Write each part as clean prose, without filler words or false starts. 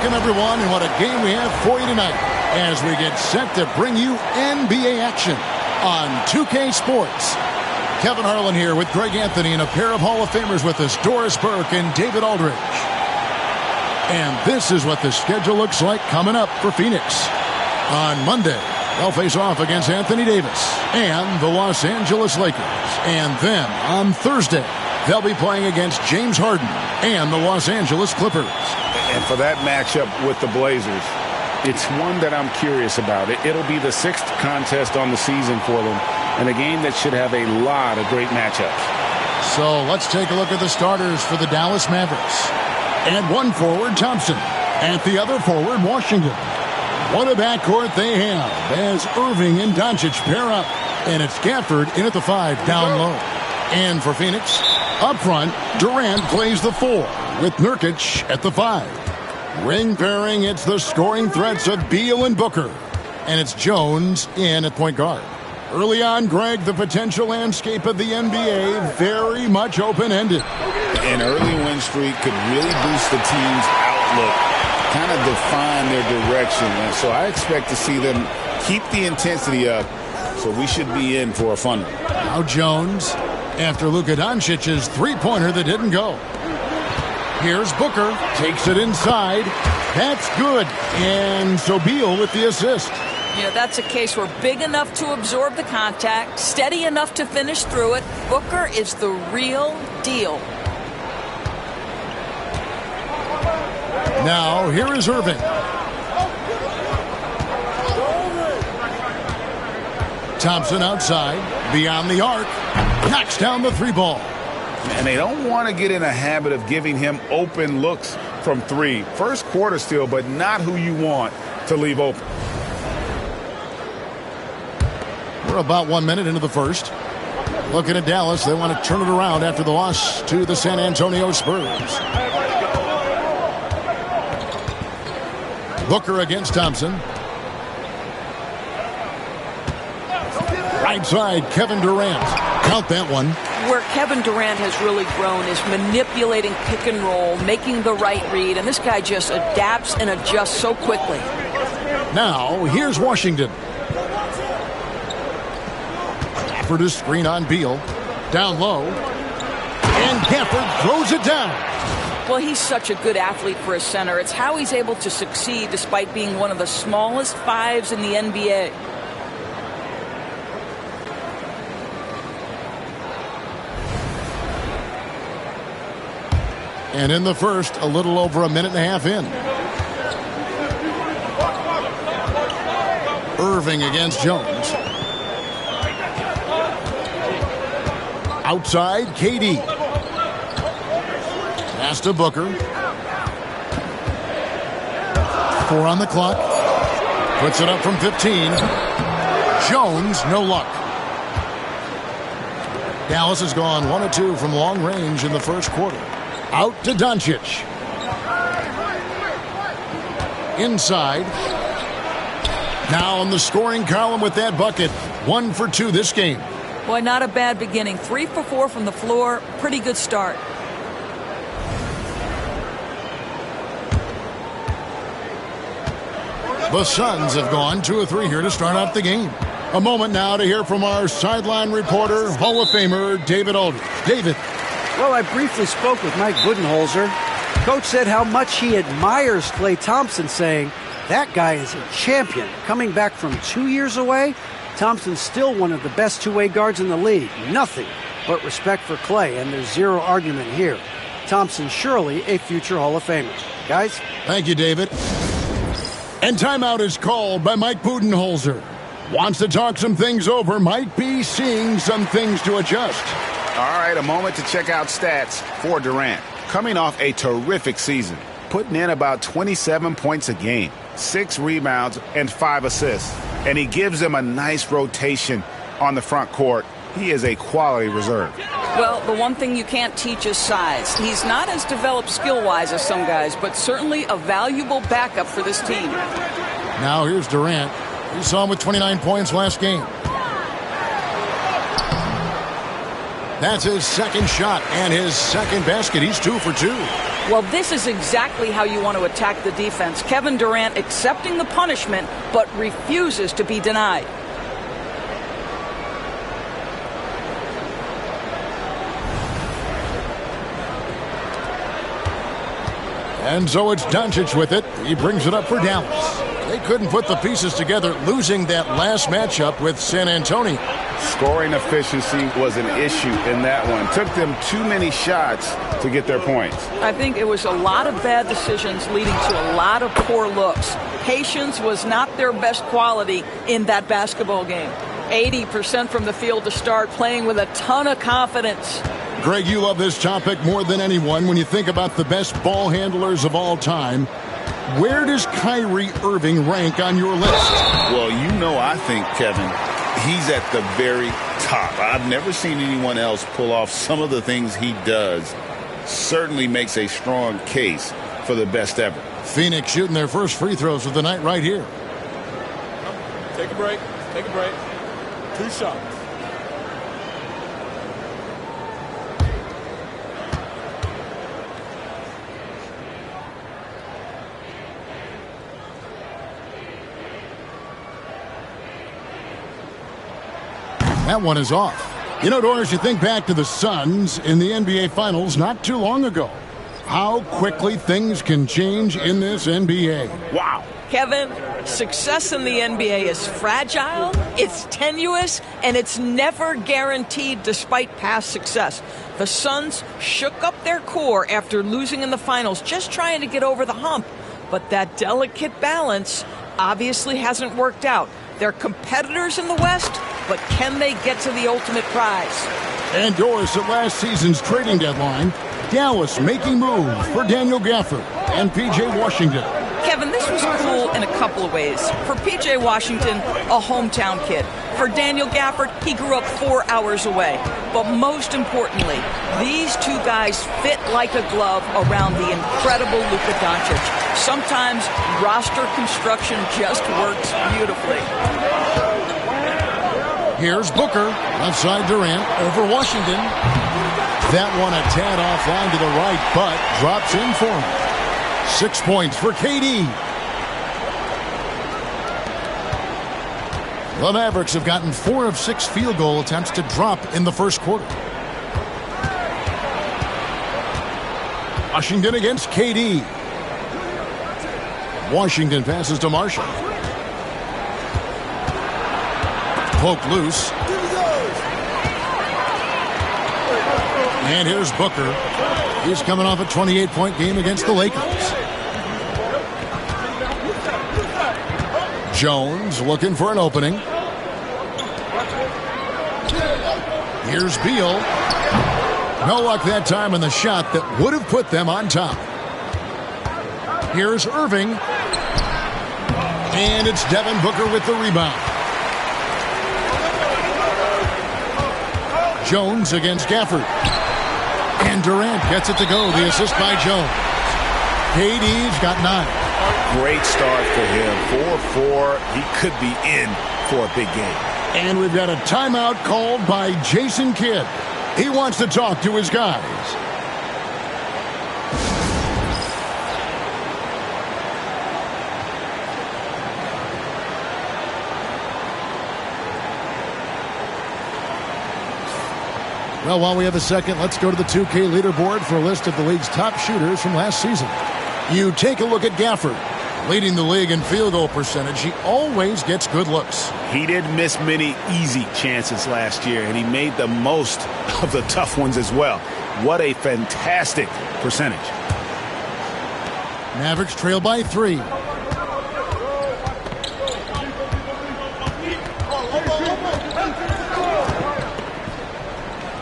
Welcome, everyone, and what a game we have for you tonight as we get set to bring you NBA action on 2K Sports. Kevin Harlan here with Greg Anthony and a pair of Hall of Famers with us, Doris Burke and David Aldridge. And this is what the schedule looks like coming up for Phoenix. On Monday, they'll face off against Anthony Davis and the Los Angeles Lakers. And then on Thursday, they'll be playing against James Harden and the Los Angeles Clippers. And for that matchup with the Blazers, it's one that I'm curious about. It'll be the 6th contest on the season for them, and a game that should have a lot of great matchups. So let's take a look at the starters for the Dallas Mavericks. At one forward, Thompson. At the other forward, Washington. What a backcourt they have as Irving and Doncic pair up. And it's Gafford in at the 5 down low. And for Phoenix, up front, Durant plays the 4 with Nurkic at the 5. Ring pairing, it's the scoring threats of Beal and Booker. And it's Jones in at point guard. Early on, Greg, the potential landscape of the NBA very much open-ended. An early win streak could really boost the team's outlook, kind of define their direction. And so I expect to see them keep the intensity up. So we should be in for a fun one. Now Jones after Luka Doncic's three-pointer that didn't go. Here's Booker, takes it inside. That's good. And so Beal with the assist. You know, that's a case where big enough to absorb the contact, steady enough to finish through it. Booker is the real deal. Now, here is Irving. Thompson outside, beyond the arc, knocks down the 3 ball. And they don't want to get in a habit of giving him open looks from 3. First quarter still, but not who you want to leave open. We're about 1 minute into the first. Looking at Dallas, they want to turn it around after the loss to the San Antonio Spurs. Booker against Thompson. Right side, Kevin Durant. Count that one. Where Kevin Durant has really grown is manipulating pick and roll, making the right read, and this guy just adapts and adjusts so quickly. Now, here's Washington. For the screen on Beal. Down low. And Gafford throws it down. Well, he's such a good athlete for a center. It's how he's able to succeed despite being one of the smallest 5s in the NBA. And in the first, a little over a minute and a half in. Irving against Jones. Outside, KD. Pass to Booker. 4 on the clock. Puts it up from 15. Jones, no luck. Dallas has gone 1 of 2 from long range in the first quarter. Out to Doncic. Inside. Now on the scoring column with that bucket. 1 for 2 this game. Boy, not a bad beginning. 3 for 4 from the floor. Pretty good start. The Suns have gone 2 of 3 here to start out the game. A moment now to hear from our sideline reporter, Hall of Famer, David Aldridge. David. Well, I briefly spoke with Mike Budenholzer. Coach said how much he admires Klay Thompson, saying, that guy is a champion. Coming back from 2 years away, Thompson's still one of the best two-way guards in the league. Nothing but respect for Klay, and there's zero argument here. Thompson surely a future Hall of Famer. Guys? Thank you, David. And timeout is called by Mike Budenholzer. Wants to talk some things over, might be seeing some things to adjust. All right, a moment to check out stats for Durant. Coming off a terrific season, putting in about 27 points a game, 6 rebounds, and 5 assists. And he gives them a nice rotation on the front court. He is a quality reserve. Well, the one thing you can't teach is size. He's not as developed skill-wise as some guys, but certainly a valuable backup for this team. Now here's Durant. We saw him with 29 points last game. That's his second shot and his second basket. He's 2 for 2. Well, this is exactly how you want to attack the defense. Kevin Durant accepting the punishment, but refuses to be denied. And so it's Doncic with it. He brings it up for Dallas. They couldn't put the pieces together, losing that last matchup with San Antonio. Scoring efficiency was an issue in that one. Took them too many shots to get their points. I think it was a lot of bad decisions leading to a lot of poor looks. Patience was not their best quality in that basketball game. 80% from the field to start, playing with a ton of confidence. Greg, you love this topic more than anyone. When you think about the best ball handlers of all time, where does Kyrie Irving rank on your list? Well, you know, I think, Kevin, he's at the very top. I've never seen anyone else pull off some of the things he does. Certainly makes a strong case for the best ever. Phoenix shooting their first free throws of the night right here. Take a break. Take a break. 2 shots. That one is off. You know, Doris, you think back to the Suns in the NBA Finals not too long ago. How quickly things can change in this NBA. Wow. Kevin, success in the NBA is fragile, it's tenuous, and it's never guaranteed despite past success. The Suns shook up their core after losing in the finals, just trying to get over the hump. But that delicate balance obviously hasn't worked out. They're competitors in the West, but can they get to the ultimate prize? And Doris, at last season's trading deadline, Dallas making moves for Daniel Gafford and P.J. Washington. Kevin, this was cool in a couple of ways. For P.J. Washington, a hometown kid. For Daniel Gafford, he grew up 4 hours away. But most importantly, these two guys fit like a glove around the incredible Luka Doncic. Sometimes roster construction just works beautifully. Here's Booker, left side Durant, over Washington. That one a tad offline to the right, but drops in for him. 6 points for KD. The Mavericks have gotten 4 of 6 field goal attempts to drop in the first quarter. Washington against KD. Washington passes to Marshall. Poke loose. And here's Booker. He's coming off a 28-point game against the Lakers. Jones looking for an opening. Here's Beal. No luck that time on the shot that would have put them on top. Here's Irving. And it's Devin Booker with the rebound. Jones against Gafford. And Durant gets it to go. The assist by Jones. KD's got 9. Great start for him. 4-4. He could be in for a big game. And we've got a timeout called by Jason Kidd. He wants to talk to his guys. Well, while we have a second, let's go to the 2K leaderboard for a list of the league's top shooters from last season. You take a look at Gafford, leading the league in field goal percentage. He always gets good looks. He didn't miss many easy chances last year, and he made the most of the tough ones as well. What a fantastic percentage. Mavericks trail by 3.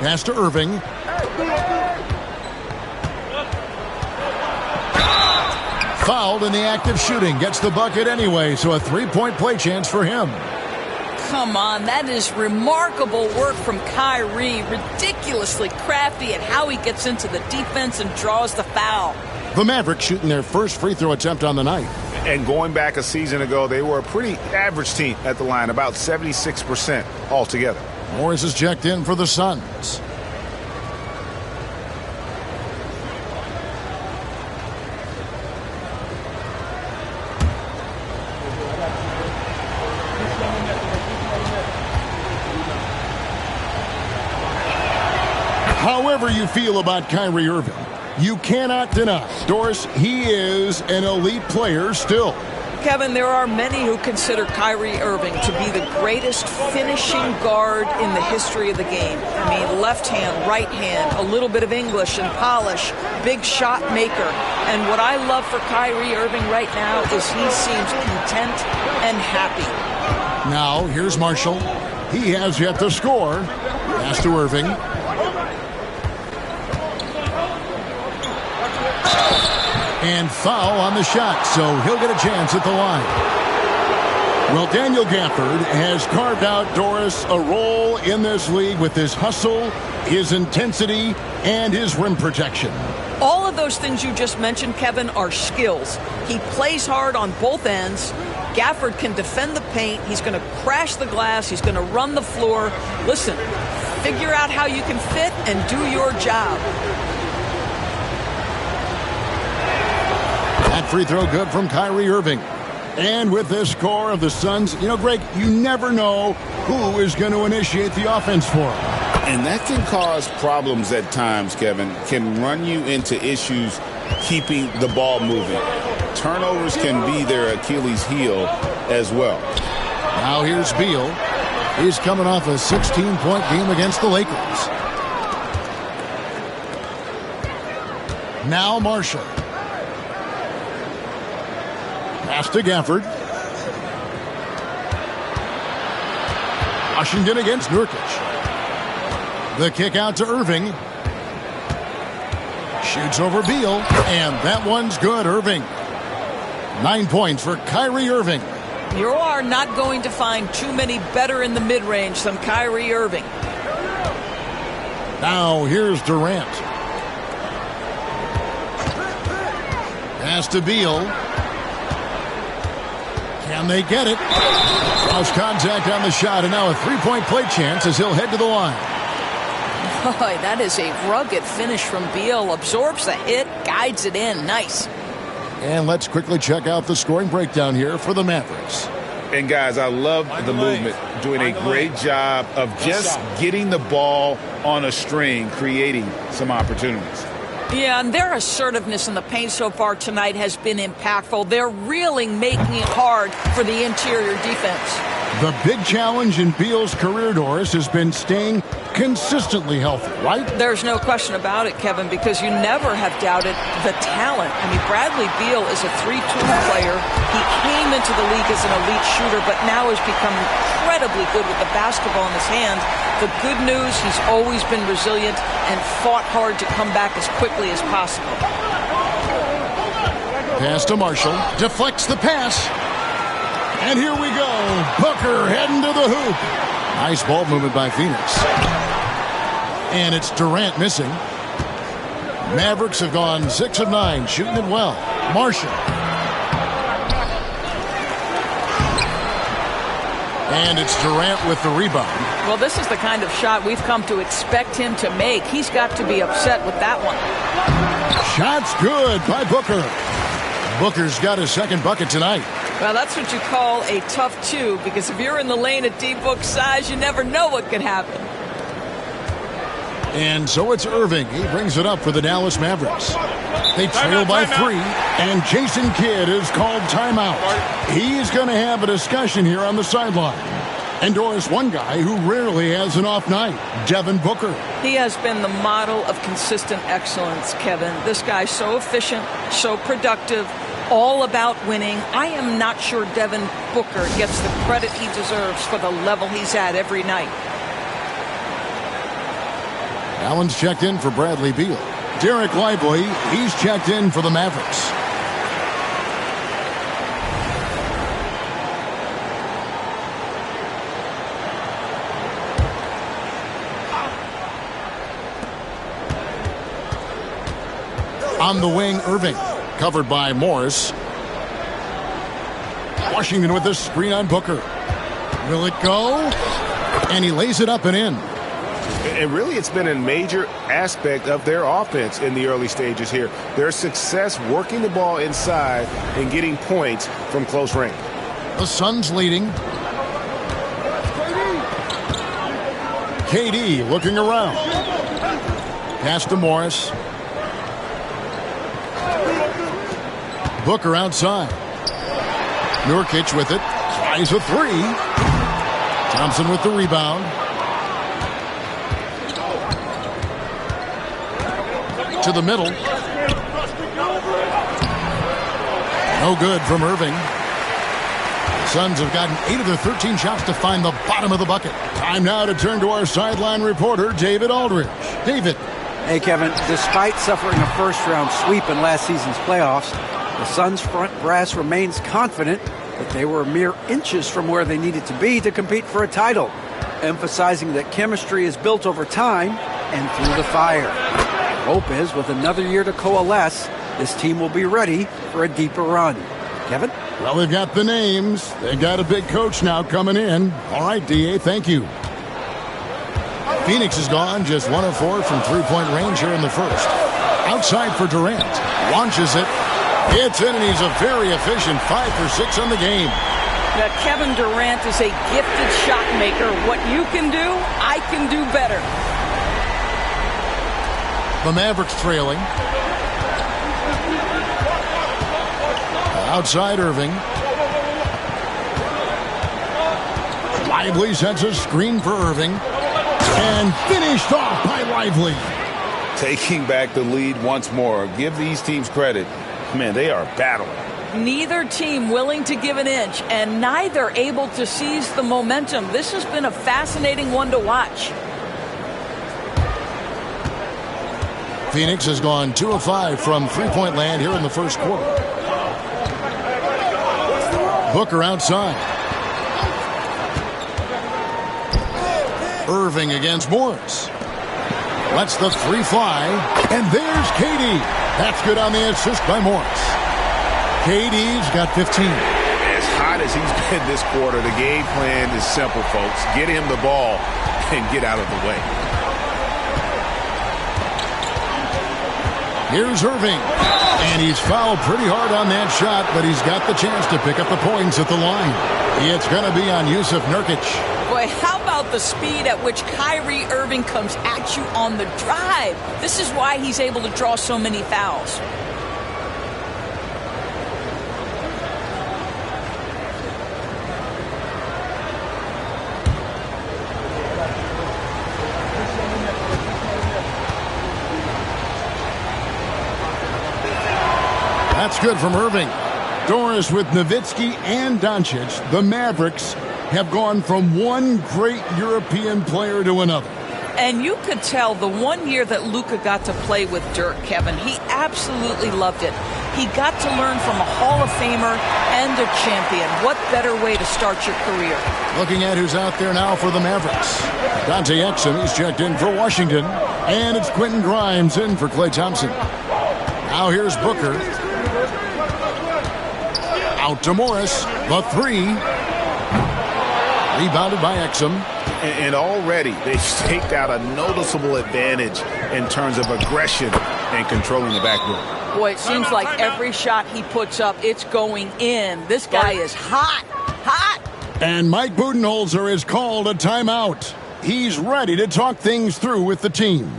Pass to Irving. Fouled in the act of shooting. Gets the bucket anyway, so a 3-point play chance for him. Come on, that is remarkable work from Kyrie. Ridiculously crafty at how he gets into the defense and draws the foul. The Mavericks shooting their first free throw attempt on the night. And going back a season ago, they were a pretty average team at the line, about 76% altogether. Morris is checked in for the Suns. However you feel about Kyrie Irving, you cannot deny, Doris, he is an elite player still. Kevin, there are many who consider Kyrie Irving to be the greatest finishing guard in the history of the game. I mean, left hand, right hand, a little bit of English and polish, big shot maker. And what I love for Kyrie Irving right now is he seems content and happy. Now, here's Marshall. He has yet to score. Pass to Irving. And foul on the shot, so he'll get a chance at the line. Well, Daniel Gafford has carved out, Doris, a role in this league with his hustle, his intensity, and his rim protection. All of those things you just mentioned, Kevin, are skills. He plays hard on both ends. Gafford can defend the paint. He's going to crash the glass. He's going to run the floor. Listen, figure out how you can fit and do your job. That free throw good from Kyrie Irving. And with this score of the Suns, Greg, you never know who is going to initiate the offense for them. And that can cause problems at times, Kevin. Can run you into issues keeping the ball moving. Turnovers can be their Achilles heel as well. Now here's Beal. He's coming off a 16-point game against the Lakers. Now Marshall. Pass to Gafford. Washington against Nurkic. The kick out to Irving. Shoots over Beal, and that one's good. Irving. 9 points for Kyrie Irving. You are not going to find too many better in the mid-range than Kyrie Irving. Now here's Durant. Pass to Beal. Can they get it? Cross contact on the shot, and now a three-point play chance as he'll head to the line. Boy, that is a rugged finish from Beal. Absorbs the hit, guides it in. Nice. And let's quickly check out the scoring breakdown here for the Mavericks. And, guys, I love the movement. Doing a great job of just getting the ball on a string, creating some opportunities. Yeah, and their assertiveness in the paint so far tonight has been impactful. They're really making it hard for the interior defense. The big challenge in Beal's career, Doris, has been staying consistently healthy, right? There's no question about it, Kevin, because you never have doubted the talent. I mean, Bradley Beal is a 3-tool player. He came into the league as an elite shooter, but now has become incredibly good with the basketball in his hand. The good news, he's always been resilient and fought hard to come back as quickly as possible. Pass to Marshall. Deflects the pass. And here we go. Booker heading to the hoop. Nice ball movement by Phoenix. And it's Durant missing. Mavericks have gone 6 of 9, shooting it well. Marshall. And it's Durant with the rebound. Well, this is the kind of shot we've come to expect him to make. He's got to be upset with that one. Shot's good by Booker. Booker's got his second bucket tonight. Well, that's what you call a tough two, because if you're in the lane at D-Book size, you never know what could happen. And so it's Irving. He brings it up for the Dallas Mavericks. They trail by 3, and Jason Kidd is called timeout. He's going to have a discussion here on the sideline. And Doris, one guy who rarely has an off night, Devin Booker. He has been the model of consistent excellence, Kevin. This guy's so efficient, so productive, all about winning. I am not sure Devin Booker gets the credit he deserves for the level he's at every night. Allen's checked in for Bradley Beal. Derek Lively, he's checked in for the Mavericks. On the wing, Irving, covered by Morris. Washington with the screen on Booker. Will it go? And he lays it up and in. And really, it's been a major aspect of their offense in the early stages here. Their success working the ball inside and getting points from close range. The Suns leading. KD looking around. Pass to Morris. Booker outside. Nurkic with it. Tries a three. Thompson with the rebound. To the middle. No good from Irving. The Suns have gotten 8 of their 13 shots to find the bottom of the bucket. Time now to turn to our sideline reporter, David Aldridge. David. Hey, Kevin. Despite suffering a first-round sweep in last season's playoffs, the Suns' front brass remains confident that they were mere inches from where they needed to be to compete for a title, emphasizing that chemistry is built over time and through the fire. Hope is, with another year to coalesce, this team will be ready for a deeper run. Kevin? Well, they've got the names. They've got a big coach now coming in. All right, D.A., thank you. Phoenix is gone, just 1 of 4 from three-point range here in the first. Outside for Durant. Launches it. It's in, and he's a very efficient 5 for 6 on the game. Now, Kevin Durant is a gifted shot maker. What you can do, I can do better. The Mavericks trailing. Outside Irving. Lively sets a screen for Irving. And finished off by Lively. Taking back the lead once more. Give these teams credit. Man, they are battling. Neither team willing to give an inch, and neither able to seize the momentum. This has been a fascinating one to watch. Phoenix has gone 2 of 5 from three-point land here in the first quarter. Booker outside. Irving against Morris. Lets the three fly. And there's KD. That's good on the assist by Morris. KD's got 15. As hot as he's been this quarter, the game plan is simple, folks. Get him the ball and get out of the way. Here's Irving. And he's fouled pretty hard on that shot, but he's got the chance to pick up the points at the line. It's going to be on Yusuf Nurkic. Boy, how about the speed at which Kyrie Irving comes at you on the drive? This is why he's able to draw so many fouls. That's good from Irving. Doris with Nowitzki and Doncic. The Mavericks have gone from one great European player to another. And you could tell the 1 year that Luka got to play with Dirk, Kevin, he absolutely loved it. He got to learn from a Hall of Famer and a champion. What better way to start your career? Looking at who's out there now for the Mavericks. Dante Exum is checked in for Washington. And it's Quentin Grimes in for Klay Thompson. Now here's Booker. Out to Morris. The three. Rebounded by Exum. And already they've staked out a noticeable advantage in terms of aggression and controlling the backboard. Boy, it seems like every shot he puts up, it's going in. This guy is hot, hot. And Mike Budenholzer has called a timeout. He's ready to talk things through with the team.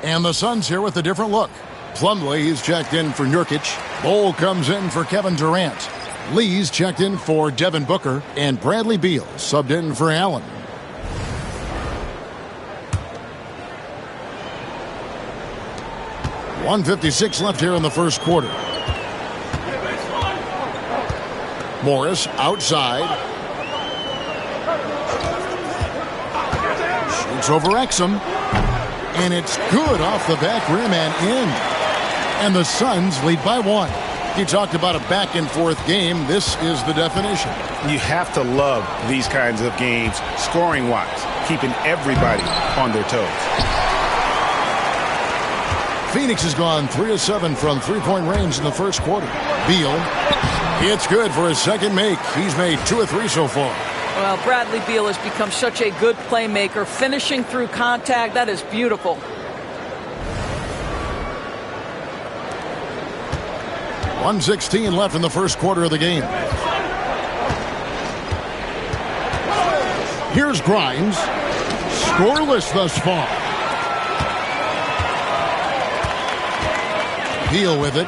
And the Suns here with a different look. Plumlee is checked in for Nurkic. Bol comes in for Kevin Durant. Lee's checked in for Devin Booker. And Bradley Beal subbed in for Allen. .156 left here in the first quarter. Morris outside. Shoots over Exum. And it's good off the back rim and in. And the Suns lead by 1. You talked about a back-and-forth game. This is the definition. You have to love these kinds of games, scoring-wise, keeping everybody on their toes. Phoenix has gone 3 of 7 from three-point range in the first quarter. Beal, it's good for his second make. He's made 2 of 3 so far. Well, Bradley Beal has become such a good playmaker, finishing through contact. That is beautiful. 1:16 left in the first quarter of the game. Here's Grimes. Scoreless thus far. Beal with it.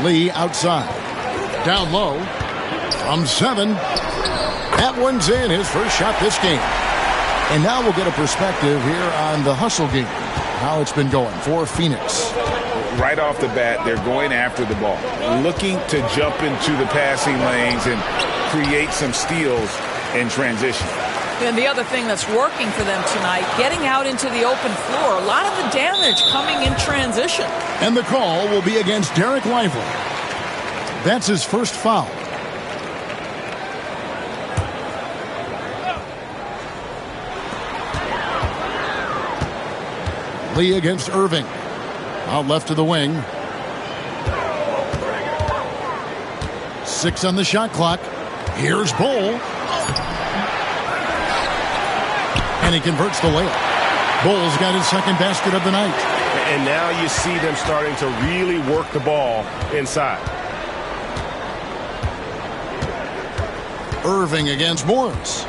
Lee outside. Down low. From 7. That one's in. His first shot this game. And now we'll get a perspective here on the hustle game. How it's been going for Phoenix. Right off the bat, they're going after the ball. Looking to jump into the passing lanes and create some steals in transition. And the other thing that's working for them tonight, getting out into the open floor. A lot of the damage coming in transition. And the call will be against Derek Lively. That's his first foul. Lee against Irving. Out left to the wing. 6 on the shot clock. Here's Bull. And he converts the layup. Bull's got his second basket of the night. And now you see them starting to really work the ball inside. Irving against Morris.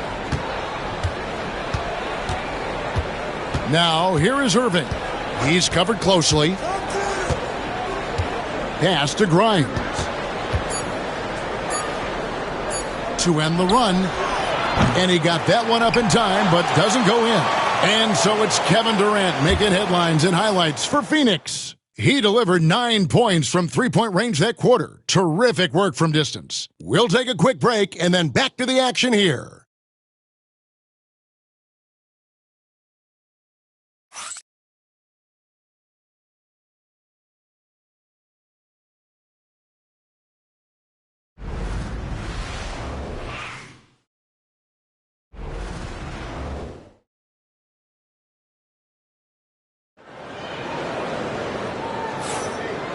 Now here is Irving. He's covered closely. Pass to Grimes. To end the run. And he got that one up in time, but doesn't go in. And so it's Kevin Durant making headlines and highlights for Phoenix. He delivered 9 points from three-point range that quarter. Terrific work from distance. We'll take a quick break and then back to the action here.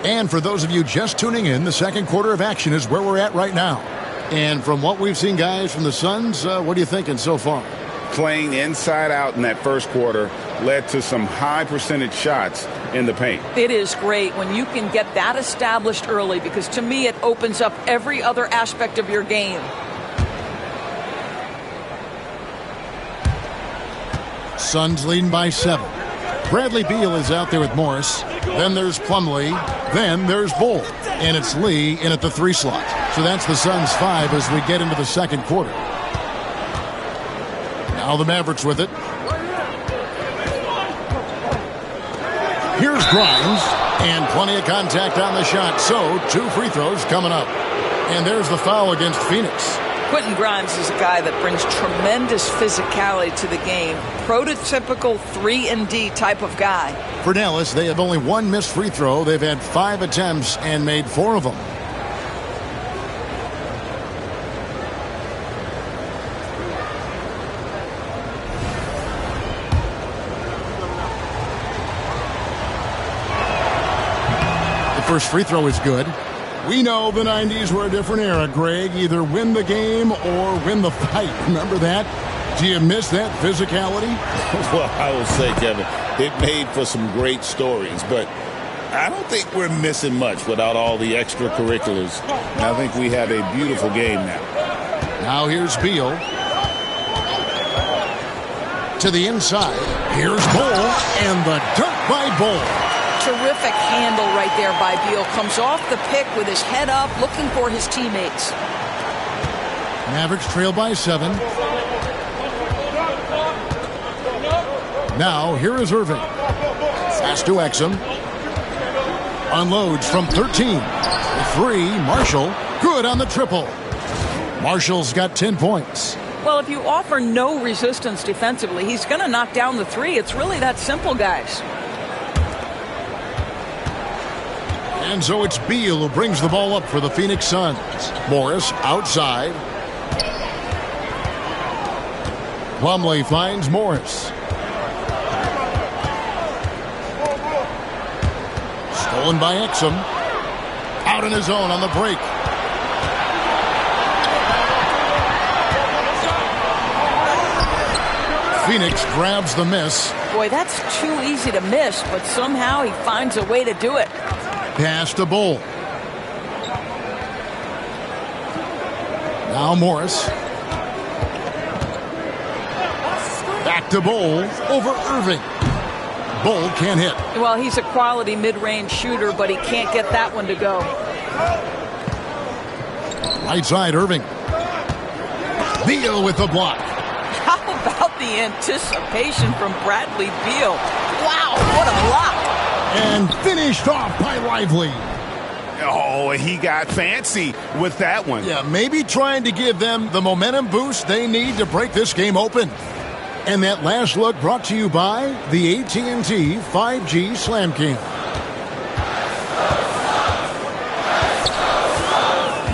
And for those of you just tuning in, the second quarter of action is where we're at right now. And from what we've seen, guys, from the Suns, what are you thinking so far? Playing inside out in that first quarter led to some high percentage shots in the paint. It is great when you can get that established early, because to me it opens up every other aspect of your game. Suns leading by 7. Bradley Beal is out there with Morris. Then there's Plumlee. Then there's Bull. And it's Lee in at the 3 slot. So that's the Suns' 5 as we get into the second quarter. Now the Mavericks with it. Here's Grimes. And plenty of contact on the shot. So 2 free throws coming up. And there's the foul against Phoenix. Quentin Grimes is a guy that brings tremendous physicality to the game. Prototypical 3-and-D type of guy. For Dallas, they have only 1 missed free throw. They've had 5 attempts and made 4 of them. The first free throw is good. We know the 90s were a different era, Greg. Either win the game or win the fight. Remember that? Do you miss that physicality? Well, I will say, Kevin, it made for some great stories, but I don't think we're missing much without all the extracurriculars. I think we have a beautiful game now. Now here's Beal. To the inside. Here's Bull. And the dunk by Bull. Terrific handle right there by Beal. Comes off the pick with his head up, looking for his teammates. Mavericks trail by 7. Now, here is Irving. Pass to Exum. Unloads from 13. 3, Marshall. Good on the triple. Marshall's got 10 points. Well, if you offer no resistance defensively, he's going to knock down the 3. It's really that simple, guys. And so it's Beal who brings the ball up for the Phoenix Suns. Morris outside. Plumlee finds Morris. Stolen by Exum. Out on his own on the break. Phoenix grabs the miss. Boy, that's too easy to miss, but somehow he finds a way to do it. Pass to Bull. Now Morris. Back to Bowl over Irving. Bowl can't hit. Well, he's a quality mid-range shooter, but he can't get that one to go. Right side, Irving. Beal with the block. How about the anticipation from Bradley Beal? Wow, what a block. And finished off by Lively. Oh, he got fancy with that one. Yeah, maybe trying to give them the momentum boost they need to break this game open. And that last look brought to you by the AT&T 5G Slam Cam.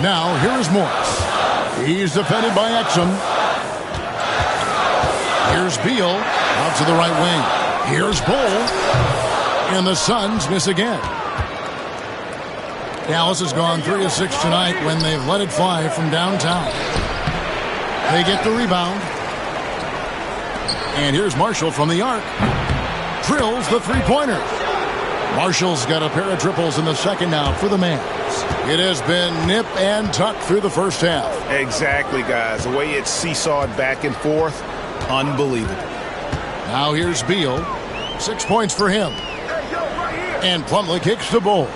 Now, here is Morris. He's defended by Exum. Here's Beal out to the right wing. Here's Bull. And the Suns miss again. Dallas has gone 3 of 6 tonight when they've let it fly from downtown. They get the rebound. And here's Marshall from the arc. Drills the three-pointer. Marshall's got a pair of triples in the second now for the Mavs. It has been nip and tuck through the first half. Exactly, guys. The way it's seesawed back and forth, unbelievable. Now here's Beal. 6 points for him. And Plumlee kicks the Bull.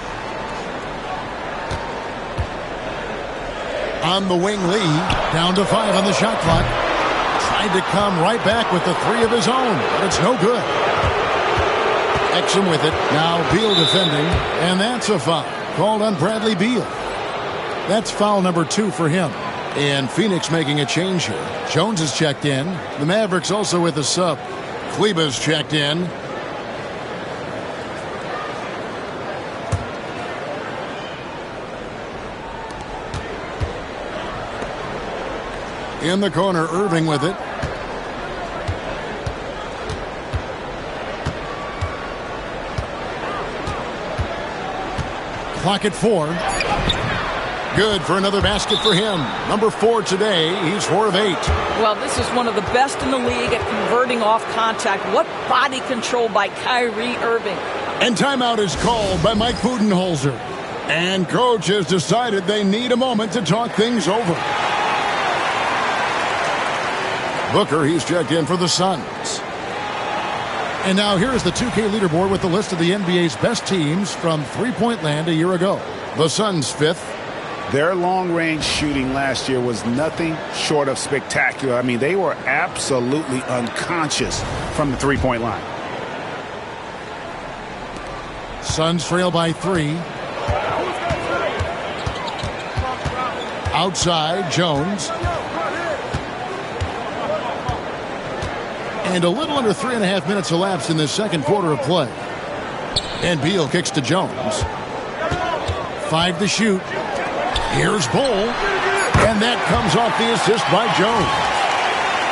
On the wing, Lee. Down to 5 on the shot clock. Tried to come right back with the 3 of his own, but it's no good. Exum with it. Now Beal defending, and that's a foul called on Bradley Beal. That's foul number 2 for him. And Phoenix making a change here. Jones is checked in. The Mavericks also with a sub. Kleba's checked in. In the corner, Irving with it. Clock at 4. Good for another basket for him. Number 4 today. He's 4 of 8. Well, this is one of the best in the league at converting off contact. What body control by Kyrie Irving. And timeout is called by Mike Budenholzer. And coach has decided they need a moment to talk things over. Booker, he's checked in for the Suns. And now here's the 2K leaderboard with the list of the NBA's best teams from three-point land a year ago. The Suns 5th. Their long-range shooting last year was nothing short of spectacular. I mean, they were absolutely unconscious from the three-point line. Suns trail by 3. Outside, Jones. And a little under 3.5 minutes elapsed in this second quarter of play. And Beal kicks to Jones. 5 to shoot. Here's Bull. And that comes off the assist by Jones.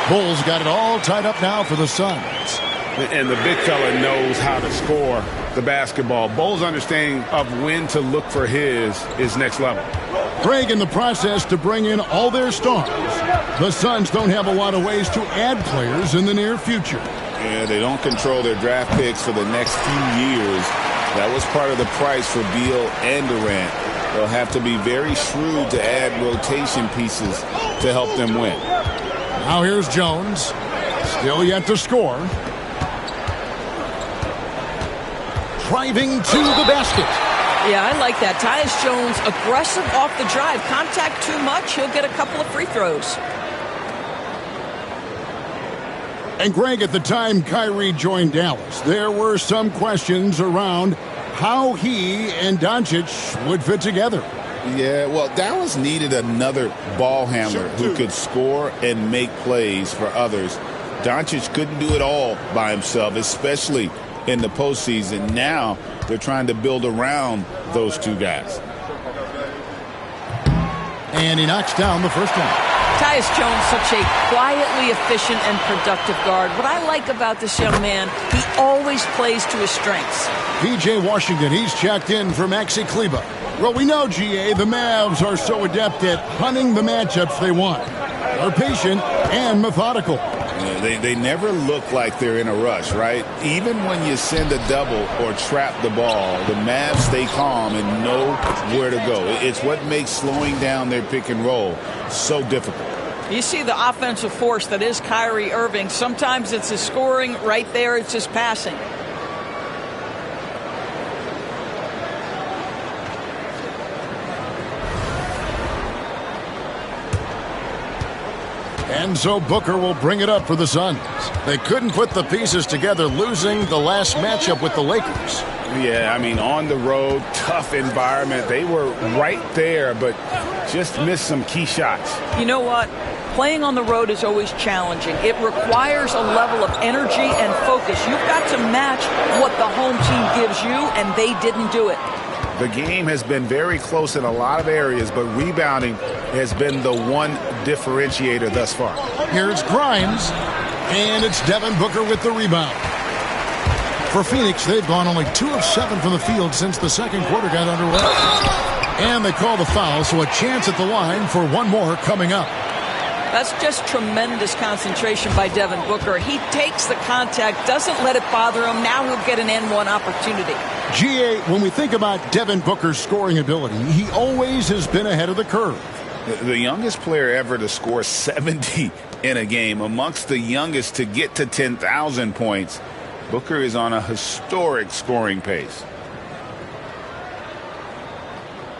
Bull's got it all tied up now for the Suns. And the big fella knows how to score the basketball. Bull's understanding of when to look for his is next level. Craig in the process to bring in all their stars. The Suns don't have a lot of ways to add players in the near future. Yeah, they don't control their draft picks for the next few years. That was part of the price for Beal and Durant. They'll have to be very shrewd to add rotation pieces to help them win. Now here's Jones. Still yet to score. Driving to the basket. Yeah, I like that. Tyus Jones, aggressive off the drive. Contact too much, he'll get a couple of free throws. And Greg, at the time Kyrie joined Dallas, there were some questions around how he and Doncic would fit together. Yeah, well, Dallas needed another ball handler who could score and make plays for others. Doncic couldn't do it all by himself, especially in the postseason. Now they're trying to build around those two guys. And he knocks down the first one. Tyus Jones, such a quietly efficient and productive guard. What I like about this young man, he always plays to his strengths. P.J. Washington, he's checked in for Maxi Kleber. Well, we know, G.A., the Mavs are so adept at hunting the matchups they want. They're patient and methodical. They never look like they're in a rush, right? Even when you send a double or trap the ball, the Mavs stay calm and know where to go. It's what makes slowing down their pick and roll so difficult. You see the offensive force that is Kyrie Irving. Sometimes it's his scoring. Right there, it's his passing. And so Booker will bring it up for the Suns. They couldn't put the pieces together, losing the last matchup with the Lakers. Yeah, I mean, on the road, tough environment. They were right there, but just missed some key shots. You know what? Playing on the road is always challenging. It requires a level of energy and focus. You've got to match what the home team gives you, and they didn't do it. The game has been very close in a lot of areas, but rebounding has been the one differentiator thus far. Here's Grimes, and it's Devin Booker with the rebound. For Phoenix, they've gone only 2 of 7 from the field since the second quarter got underway. And they call the foul, so a chance at the line for one more coming up. That's just tremendous concentration by Devin Booker. He takes the contact, doesn't let it bother him. Now he'll get an N1 opportunity. GA, when we think about Devin Booker's scoring ability, he always has been ahead of the curve. The youngest player ever to score 70 in a game, amongst the youngest to get to 10,000 points. Booker is on a historic scoring pace.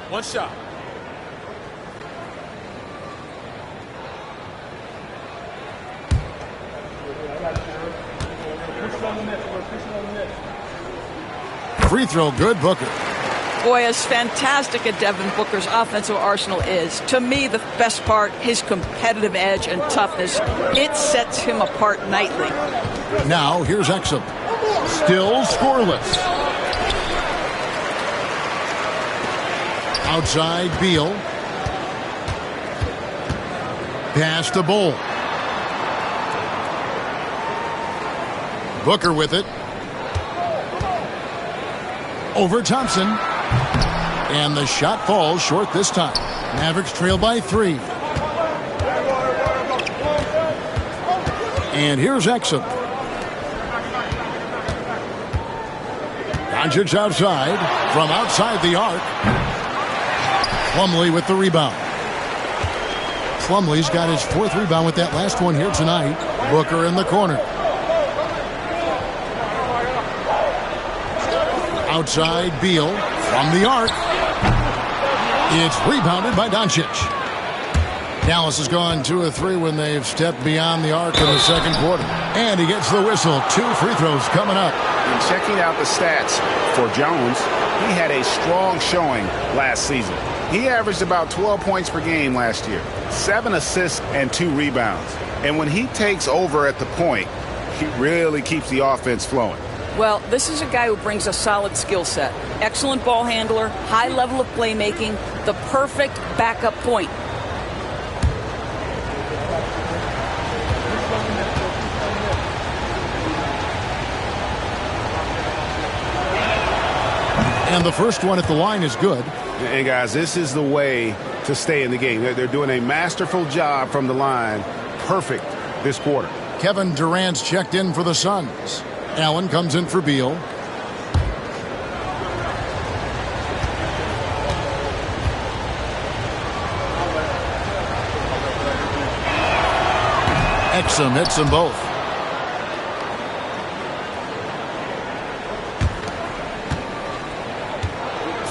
One shot. Free throw good, Booker. Boy, as fantastic as Devin Booker's offensive arsenal is, to me the best part, his competitive edge and toughness, it sets him apart nightly. Now here's Exum. Still scoreless. Outside Beal. Pass to Bull. Booker with it. Over Thompson. And the shot falls short this time. Mavericks trail by 3. And here's Exum. Doncic outside. From outside the arc. Plumlee with the rebound. Plumlee's got his 4th rebound with that last one here tonight. Booker in the corner. Outside Beal from the arc. It's rebounded by Doncic. Dallas has gone 2 of 3 when they've stepped beyond the arc in the second quarter. And he gets the whistle. 2 free throws coming up. And checking out the stats for Jones, he had a strong showing last season. He averaged about 12 points per game last year, 7 assists and 2 rebounds. And when he takes over at the point, he really keeps the offense flowing. Well, this is a guy who brings a solid skill set. Excellent ball handler, high level of playmaking, the perfect backup point. And the first one at the line is good. And guys, this is the way to stay in the game. They're doing a masterful job from the line. Perfect this quarter. Kevin Durant's checked in for the Suns. Allen comes in for Beal. Exum hits them both.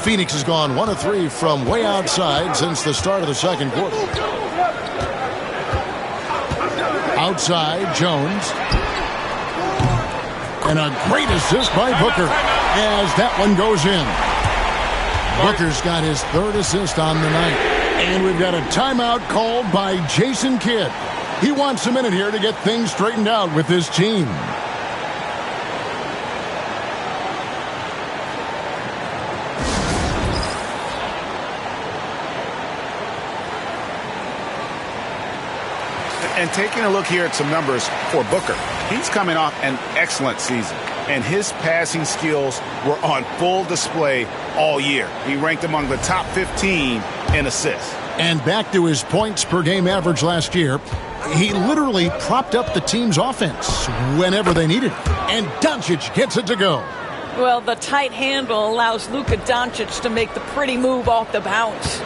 Phoenix has gone 1 of 3 from way outside since the start of the second quarter. Outside, Jones. And a great assist by Booker as that one goes in. Booker's got his 3rd assist on the night. And we've got a timeout called by Jason Kidd. He wants a minute here to get things straightened out with his team. And taking a look here at some numbers for Booker, he's coming off an excellent season, and his passing skills were on full display all year. He ranked among the top 15 in assists. And back to his points per game average last year. He literally propped up the team's offense whenever they needed it. And Doncic gets it to go. Well, the tight handle allows Luka Doncic to make the pretty move off the bounce.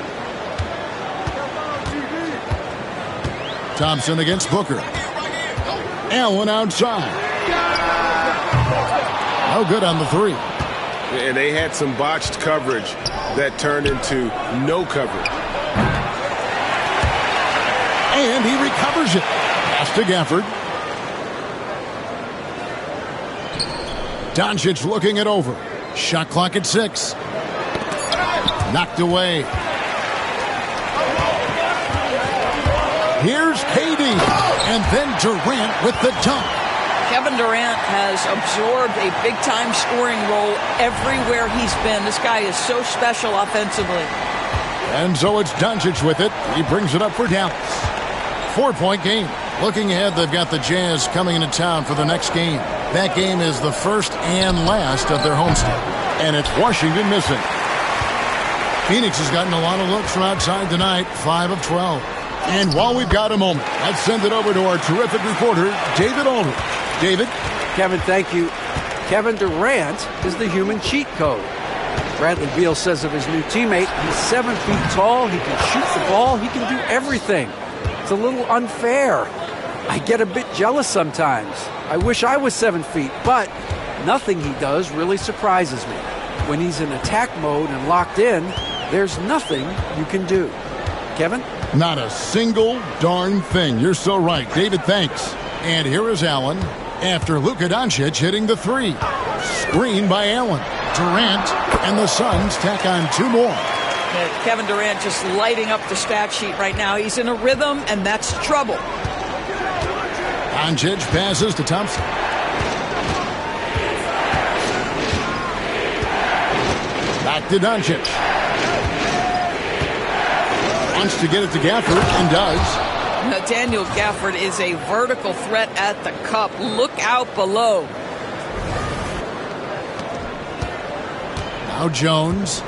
Thompson against Booker. Allen outside. No good on the three. And they had some botched coverage that turned into no coverage. And he recovers it. Pass to Gafford. Doncic looking it over. Shot clock at 6. Knocked away. Here's KD. And then Durant with the dunk. Kevin Durant has absorbed a big-time scoring role everywhere he's been. This guy is so special offensively. And so it's Doncic with it. He brings it up for Dallas. 4-point game. Looking ahead, they've got the Jazz coming into town for the next game. That game is the first and last of their homestand. And it's Washington missing. Phoenix has gotten a lot of looks from outside tonight, 5 of 12. And while we've got a moment, let's send it over to our terrific reporter, David Aldridge. David? Kevin, thank you. Kevin Durant is the human cheat code. Bradley Beal says of his new teammate, he's 7 feet tall, he can shoot the ball, he can do everything. It's a little unfair. I get a bit jealous sometimes. I wish I was 7 feet, but nothing he does really surprises me. When he's in attack mode and locked in, there's nothing you can do. Kevin? Not a single darn thing. You're so right. David, thanks. And here is Allen after Luka Doncic hitting the three. Screen by Allen. Durant and the Suns tack on 2 more. Kevin Durant just lighting up the stat sheet right now. He's in a rhythm, and that's trouble. Doncic passes to Thompson. Back to Doncic. Wants to get it to Gafford and does. Daniel Gafford is a vertical threat at the cup. Look out below. Now Jones.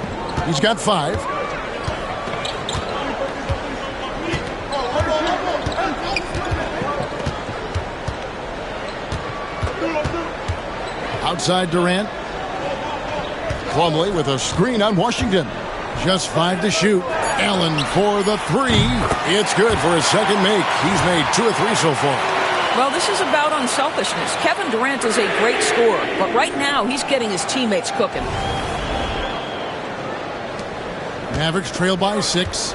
He's got 5. Outside Durant. Plumlee with a screen on Washington. Just 5 to shoot. Allen for the 3. It's good for his second make. He's made 2 or 3 so far. Well, this is about unselfishness. Kevin Durant is a great scorer, but right now he's getting his teammates cooking. Mavericks trail by 6.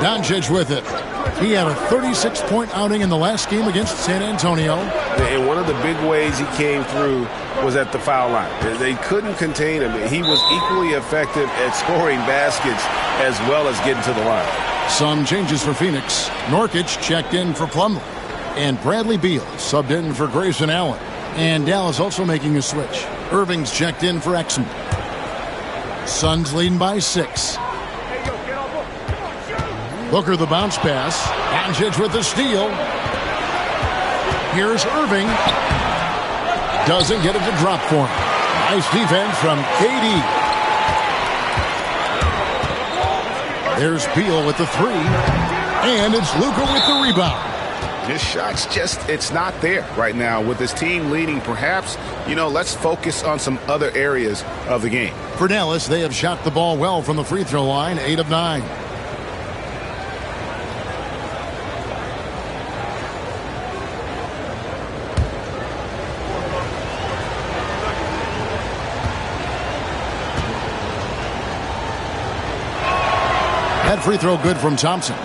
Doncic with it. He had a 36-point outing in the last game against San Antonio. And one of the big ways he came through was at the foul line. They couldn't contain him. He was equally effective at scoring baskets as well as getting to the line. Some changes for Phoenix. Nurkic checked in for Plumlee. And Bradley Beal subbed in for Grayson Allen. And Dallas also making a switch. Irving's checked in for Exum. Suns leading by 6. Booker the bounce pass. Doncic with the steal. Here's Irving. Doesn't get it to drop for him. Nice defense from KD. There's Beal with the 3. And it's Luka with the rebound. His shot's it's not there right now. With his team leading, perhaps, let's focus on some other areas of the game. For Dallas, they have shot the ball well from the free throw line, 8 of 9. That free throw good from Thompson.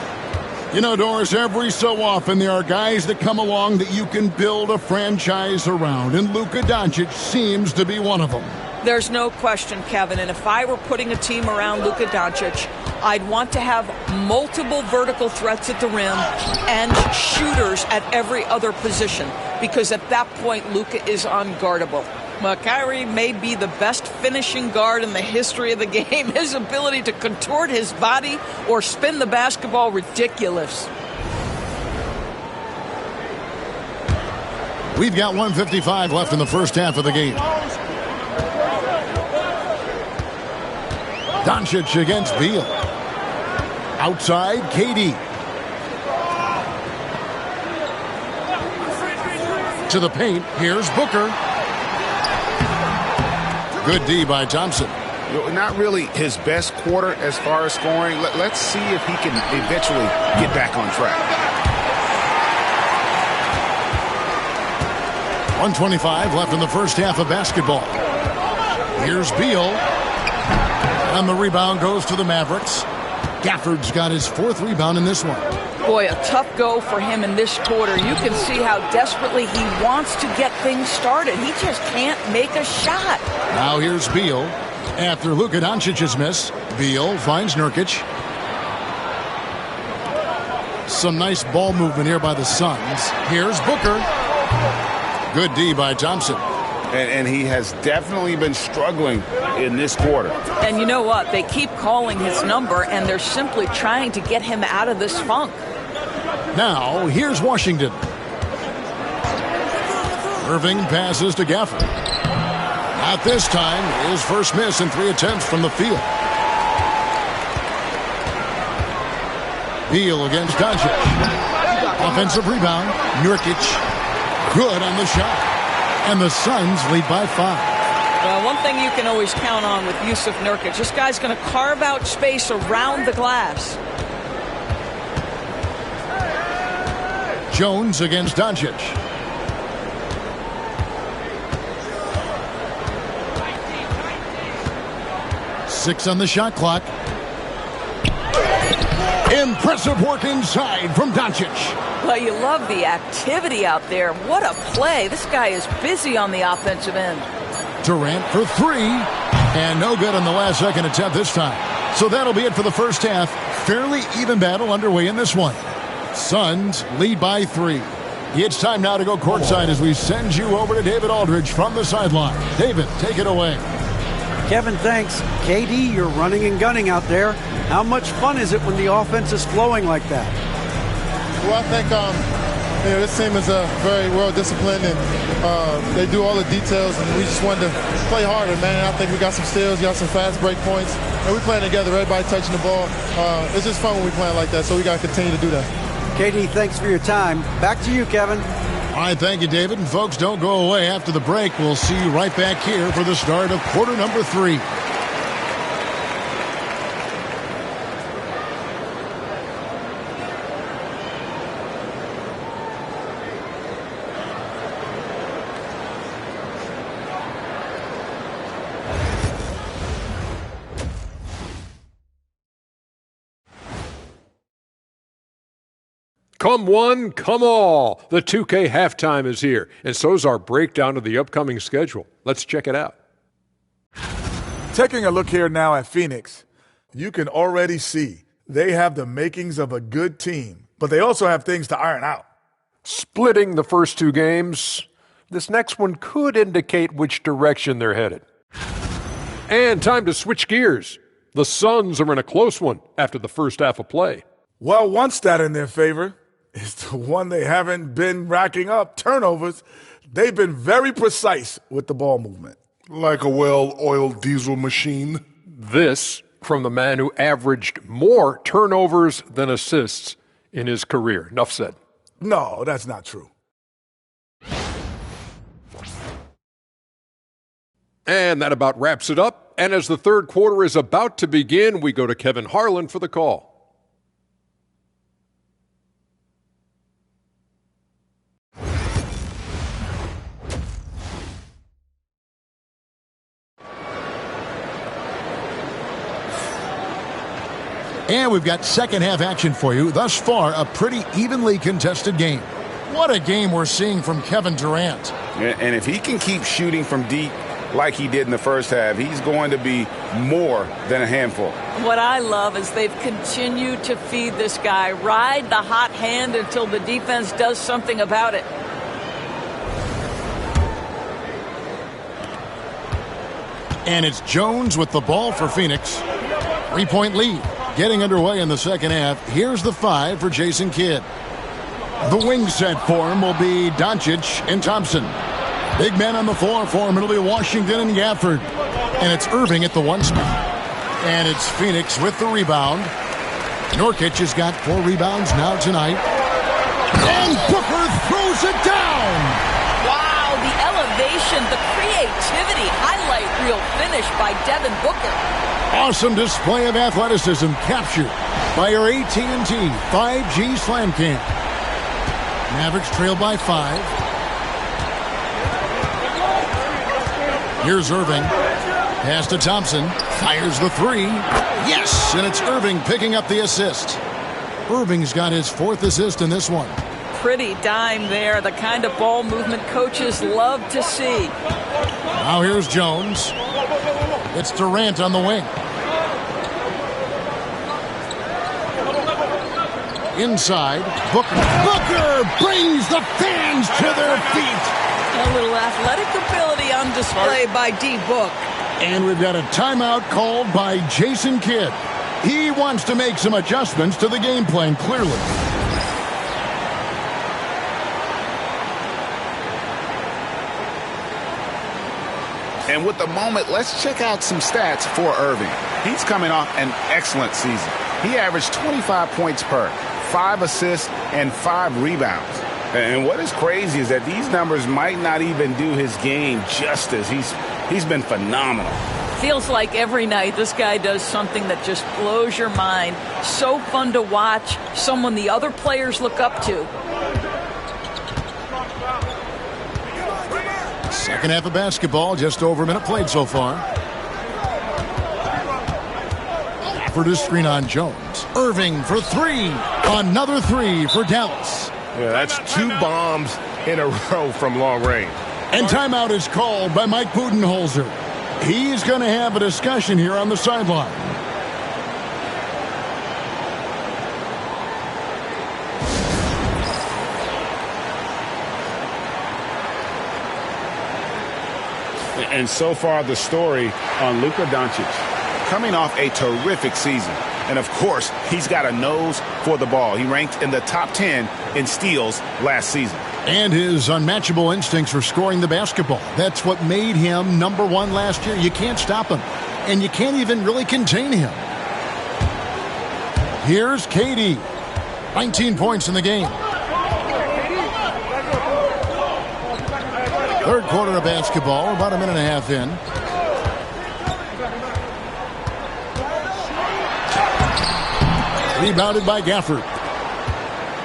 Doris, every so often there are guys that come along that you can build a franchise around, and Luka Doncic seems to be one of them. There's no question, Kevin, and if I were putting a team around Luka Doncic, I'd want to have multiple vertical threats at the rim and shooters at every other position, because at that point, Luka is unguardable. Kyrie may be the best finishing guard in the history of the game. His ability to contort his body or spin the basketball, ridiculous. We've got 1:55 left in the first half of the game. Doncic against Beal. Outside, KD. To the paint, here's Booker. Good D by Thompson. Not really his best quarter as far as scoring. Let's see if he can eventually get back on track. 1:25 left in the first half of basketball. Here's Beal. And the rebound goes to the Mavericks. Gafford's got his 4th rebound in this one. Boy, a tough go for him in this quarter. You can see how desperately he wants to get things started. He just can't make a shot. Now here's Beal. After Luka Doncic's miss, Beal finds Nurkic. Some nice ball movement here by the Suns. Here's Booker. Good D by Thompson. And he has definitely been struggling in this quarter. And you know what? They keep calling his number, and they're simply trying to get him out of this funk. Now, here's Washington. Irving passes to Gafford. Not this time. His first miss in 3 attempts from the field. Beal against Doncic. Offensive rebound. Nurkic. Good on the shot. And the Suns lead by 5. Well, one thing you can always count on with Yusuf Nurkic, this guy's going to carve out space around the glass. Jones against Doncic. Six on the shot clock. Impressive work inside from Doncic. Well, you love the activity out there. What a play. This guy is busy on the offensive end. Durant for 3. And no good on the last second attempt this time. So that'll be it for the first half. Fairly even battle underway in this one. Suns lead by 3. It's time now to go courtside as we send you over to David Aldridge from the sideline. David, take it away. Kevin, thanks. KD, you're running and gunning out there. How much fun is it when the offense is flowing like that? Well, I think this team is very well disciplined, and they do all the details, and we just wanted to play harder, man. I think we got some steals, got some fast break points, and we're playing together, everybody touching the ball. It's just fun when we playing like that, so we got to continue to do that. KD, thanks for your time. Back to you, Kevin. All right, thank you, David. And folks, don't go away. After the break, we'll see you right back here for the start of quarter number 3. Come one, come all. The 2K halftime is here, and so's our breakdown of the upcoming schedule. Let's check it out. Taking a look here now at Phoenix, you can already see they have the makings of a good team, but they also have things to iron out. Splitting the first 2 games, this next one could indicate which direction they're headed. And time to switch gears. The Suns are in a close one after the first half of play. Well, one stat in their favor is the one they haven't been racking up, turnovers. They've been very precise with the ball movement. Like a well-oiled diesel machine. This from the man who averaged more turnovers than assists in his career. Enough said. No, that's not true. And that about wraps it up. And as the third quarter is about to begin, we go to Kevin Harlan for the call. And we've got second half action for you. Thus far, a pretty evenly contested game. What a game we're seeing from Kevin Durant. And if he can keep shooting from deep like he did in the first half, he's going to be more than a handful. What I love is they've continued to feed this guy, ride the hot hand until the defense does something about it. And it's Jones with the ball for Phoenix. 3-point lead. Getting underway in the second half. Here's the 5 for Jason Kidd. The wing set for him will be Doncic and Thompson. Big men on the floor for him. It'll be Washington and Gafford. And it's Irving at the 1 spot. And it's Phoenix with the rebound. Nurkic has got 4 rebounds now tonight. And Booker throws it down. Wow, the elevation, the creativity, highlight reel finish by Devin Booker. Awesome display of athleticism captured by our AT&T 5G Slam Cam. Mavericks trail by 5. Here's Irving. Pass to Thompson. Fires the 3. Yes, and it's Irving picking up the assist. Irving's got his 4th assist in this one. Pretty dime there, the kind of ball movement coaches love to see. Now here's Jones. It's Durant on the wing. Inside, Booker. Booker brings the fans to their feet. A little athletic ability on display by D-Book. And we've got a timeout called by Jason Kidd. He wants to make some adjustments to the game plan, clearly. And with the moment, let's check out some stats for Irving. He's coming off an excellent season. He averaged 25 points per, 5 assists, and 5 rebounds. And what is crazy is that these numbers might not even do his game justice. He's been phenomenal. Feels like every night this guy does something that just blows your mind. So fun to watch, someone the other players look up to. Second half of basketball, just over a minute played so far. Gafford is screen on Jones. Irving for 3. Another 3 for Dallas. Yeah, that's 2 bombs in a row from long range. And timeout is called by Mike Budenholzer. He's going to have a discussion here on the sideline. And so far, the story on Luka Doncic. Coming off a terrific season. And, of course, he's got a nose for the ball. He ranked in the top 10 in steals last season. And his unmatchable instincts for scoring the basketball. That's what made him number 1 last year. You can't stop him. And you can't even really contain him. Here's KD. 19 points in the game. Third quarter of basketball, about a minute and a half in. Rebounded by Gafford.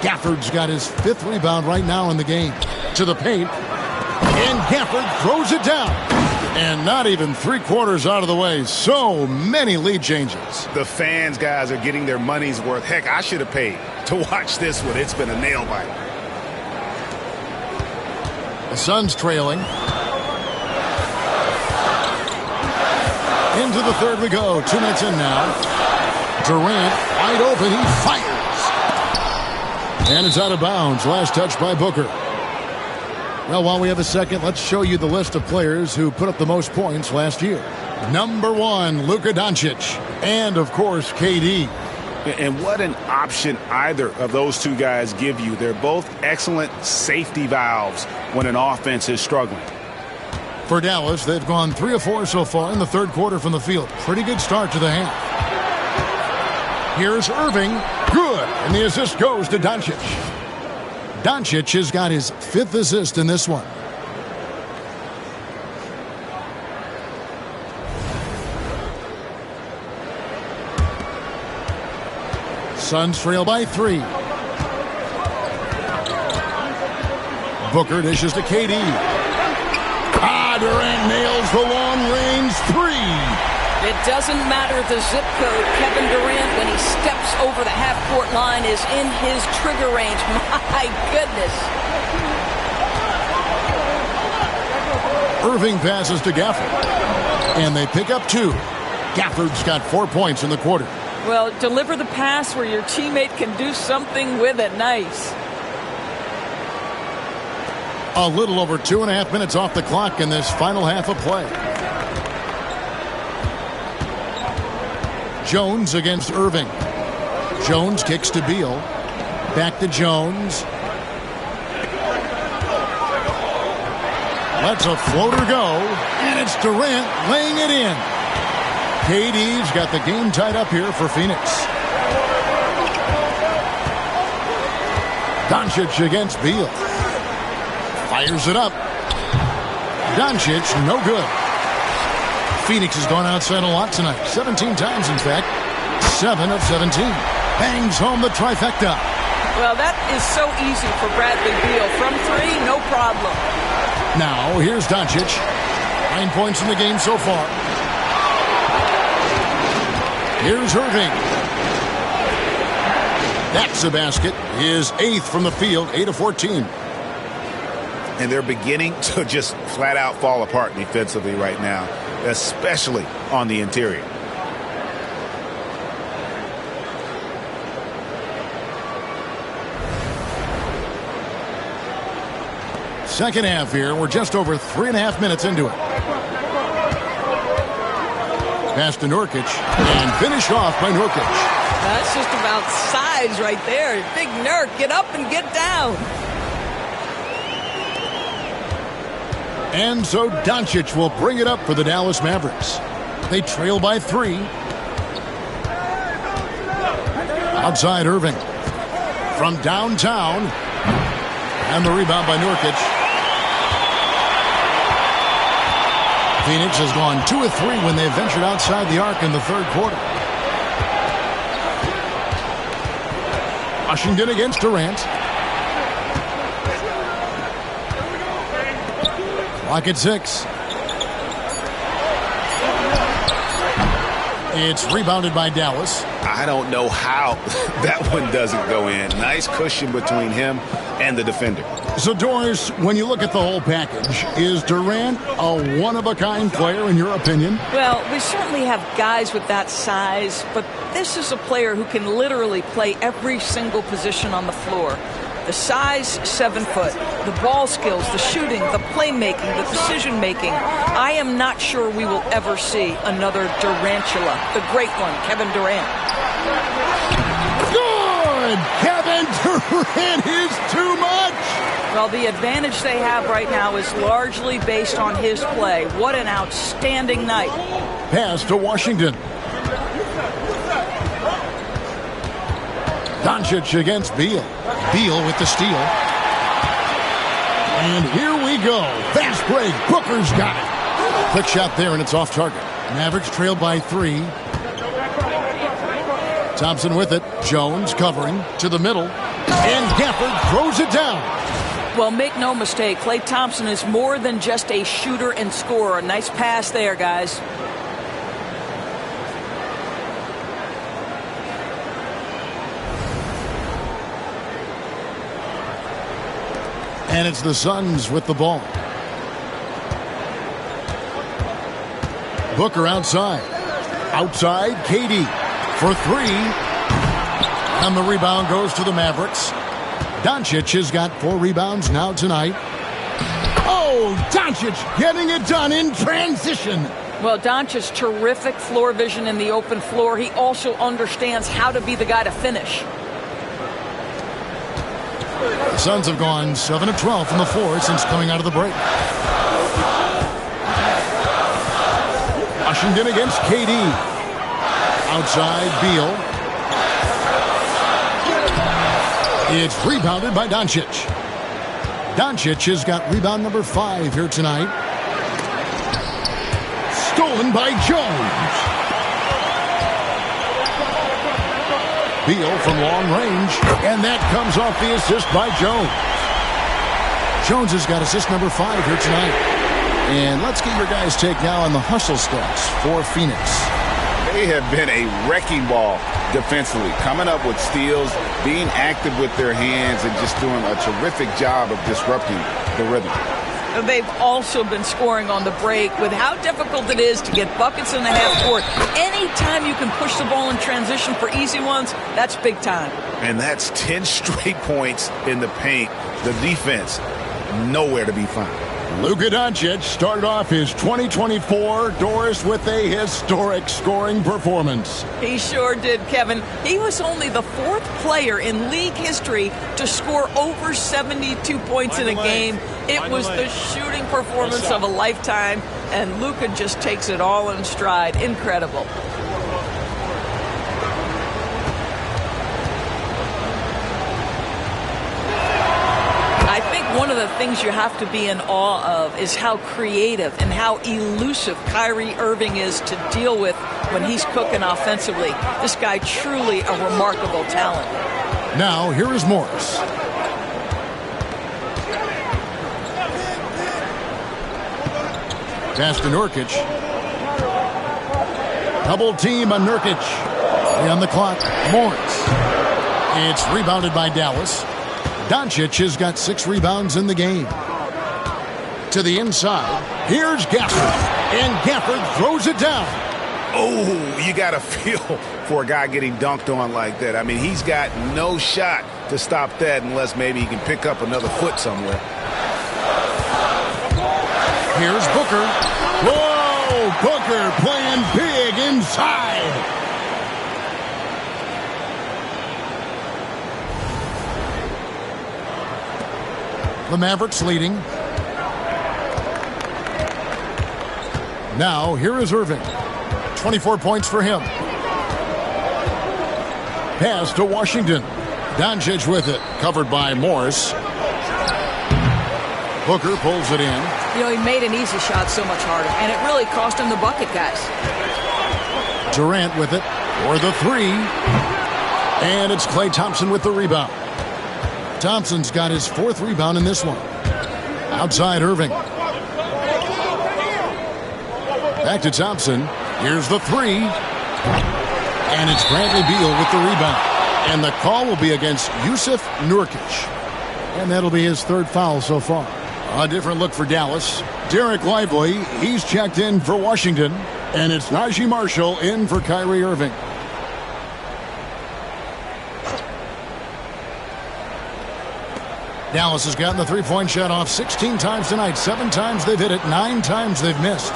Gafford's got his 5th rebound right now in the game. To the paint. And Gafford throws it down. And not even 3/4 out of the way. So many lead changes. The fans, guys, are getting their money's worth. Heck, I should have paid to watch this one. It's been a nail biter. The Suns trailing. Into the third we go. 2 minutes in now. Durant wide open. He fires. And it's out of bounds. Last touch by Booker. Well, while we have a second, let's show you the list of players who put up the most points last year. Number 1, Luka Doncic. And, of course, KD. And what an option either of those two guys give you. They're both excellent safety valves when an offense is struggling. For Dallas, they've gone 3 of 4 so far in the third quarter from the field. Pretty good start to the half. Here's Irving. Good. And the assist goes to Doncic. Doncic has got his 5th assist in this one. Suns trail by 3. Booker dishes to KD. Durant nails the long-range 3. It doesn't matter the zip code. Kevin Durant, when he steps over the half-court line, is in his trigger range. My goodness. Irving passes to Gafford. And they pick up 2. Gafford's got 4 points in the quarter. Well, deliver the pass where your teammate can do something with it. Nice. A little over 2.5 minutes off the clock in this final half of play. Jones against Irving. Jones kicks to Beal. Back to Jones. Lets a floater go. And it's Durant laying it in. KD's got the game tied up here for Phoenix. Doncic against Beal. Fires it up. Doncic, no good. Phoenix has gone outside a lot tonight. 17 times, in fact. 7 of 17. Bangs home the trifecta. Well, that is so easy for Bradley Beal. From 3, no problem. Now, here's Doncic. 9 points in the game so far. Here's Irving. That's a basket. His 8th from the field, 8 of 14. And they're beginning to just flat out fall apart defensively right now, especially on the interior. Second half here. We're just over 3.5 minutes into it. Pass to Nurkic and finished off by Nurkic. That's just about size right there. Big Nurk, get up and get down. And so Doncic will bring it up for the Dallas Mavericks. They trail by 3. Outside Irving. From downtown. And the rebound by Nurkic. Phoenix has gone 2 of 3 when they ventured outside the arc in the third quarter. Washington against Durant. Clock at 6. It's rebounded by Dallas. I don't know how that one doesn't go in. Nice cushion between him and the defender. So, Doris, when you look at the whole package, is Durant a one-of-a-kind player in your opinion? Well, we certainly have guys with that size, but this is a player who can literally play every single position on the floor. The size, 7 foot. The ball skills, the shooting, the playmaking, the decision-making. I am not sure we will ever see another Durantula, the great one, Kevin Durant. Good! Kevin Durant is too much! Well, the advantage they have right now is largely based on his play. What an outstanding night. Pass to Washington. Doncic against Beal. Beal with the steal. And here we go. Fast break. Booker's got it. Quick shot there, and it's off target. Mavericks trail by 3. Thompson with it. Jones covering to the middle. And Gafford throws it down. Well, make no mistake, Klay Thompson is more than just a shooter and scorer. A nice pass there, guys. And it's the Suns with the ball. Booker outside. Outside, KD for 3. And the rebound goes to the Mavericks. Doncic has got 4 rebounds now tonight. Oh, Doncic getting it done in transition. Well, Doncic's terrific floor vision in the open floor. He also understands how to be the guy to finish. The Suns have gone 7 of 12 from the floor since coming out of the break. Washington against KD. Outside, Beal. It's rebounded by Doncic. Doncic has got rebound number 5 here tonight. Stolen by Jones. Beal from long range, and that comes off the assist by Jones. Jones has got assist number 5 here tonight. And let's get your guys' take now on the hustle stats for Phoenix. They have been a wrecking ball defensively, coming up with steals, being active with their hands, and just doing a terrific job of disrupting the rhythm. They've also been scoring on the break with how difficult it is to get buckets in the half court. Anytime you can push the ball in transition for easy ones, that's big time. And that's 10 straight points in the paint. The defense, nowhere to be found. Luka Doncic started off his 2024 Doris with a historic scoring performance. He sure did, Kevin. He was only the 4th player in league history to score over 72 points in a game. It was the shooting performance of a lifetime, and Luka just takes it all in stride. Incredible. One of the things you have to be in awe of is how creative and how elusive Kyrie Irving is to deal with when he's cooking offensively. This guy truly a remarkable talent. Now, here is Morris. Pass to Nurkic. Double team on Nurkic. On the clock, Morris. It's rebounded by Dallas. Doncic has got 6 rebounds in the game. To the inside, here's Gafford. And Gafford throws it down. Oh, you got to feel for a guy getting dunked on like that. I mean, he's got no shot to stop that unless maybe he can pick up another foot somewhere. Here's Booker. Whoa, Booker playing big inside. The Mavericks leading. Now, here is Irving. 24 points for him. Pass to Washington. Doncic with it. Covered by Morris. Booker pulls it in. You know, he made an easy shot so much harder, and it really cost him the bucket, guys. Durant with it for the 3. And it's Klay Thompson with the rebound. Thompson's got his 4th rebound in this one. Outside Irving. Back to Thompson. Here's the 3. And it's Bradley Beal with the rebound. And the call will be against Jusuf Nurkic. And that'll be his 3rd foul so far. A different look for Dallas. Derek Lively, he's checked in for Washington. And it's Najee Marshall in for Kyrie Irving. Dallas has gotten the 3-point shot off 16 times tonight. 7 times they've hit it. 9 times they've missed.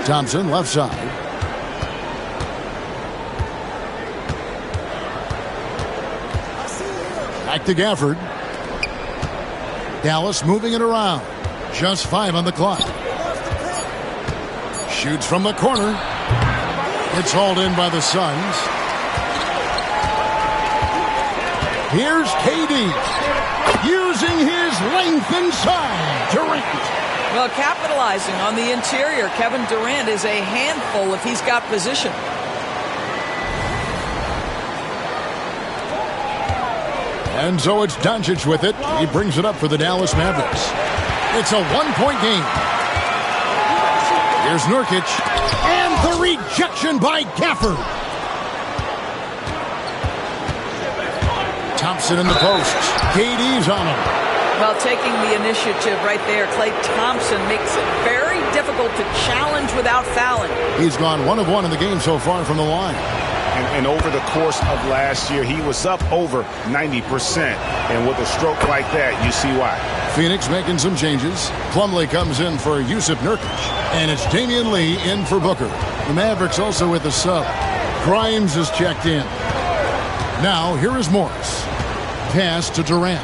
Thompson, left side. Back to Gafford. Dallas moving it around. Just 5 on the clock. Shoots from the corner. It's hauled in by the Suns. Here's KD. Using his length inside. Durant. Well, capitalizing on the interior, Kevin Durant is a handful if he's got position. And so it's Doncic with it. He brings it up for the Dallas Mavericks. It's a 1-point game. Here's Nurkic. And the rejection by Gafford. Thompson in the post. KD's on him. Well, taking the initiative right there, Klay Thompson makes it very difficult to challenge without fouling. He's gone 1 of 1 in the game so far from the line. And over the course of last year, he was up over 90%. And with a stroke like that, you see why. Phoenix making some changes. Plumlee comes in for Jusuf Nurkic. And it's Damian Lee in for Booker. The Mavericks also with a sub. Grimes is checked in. Now, here is Morris. Pass to Durant.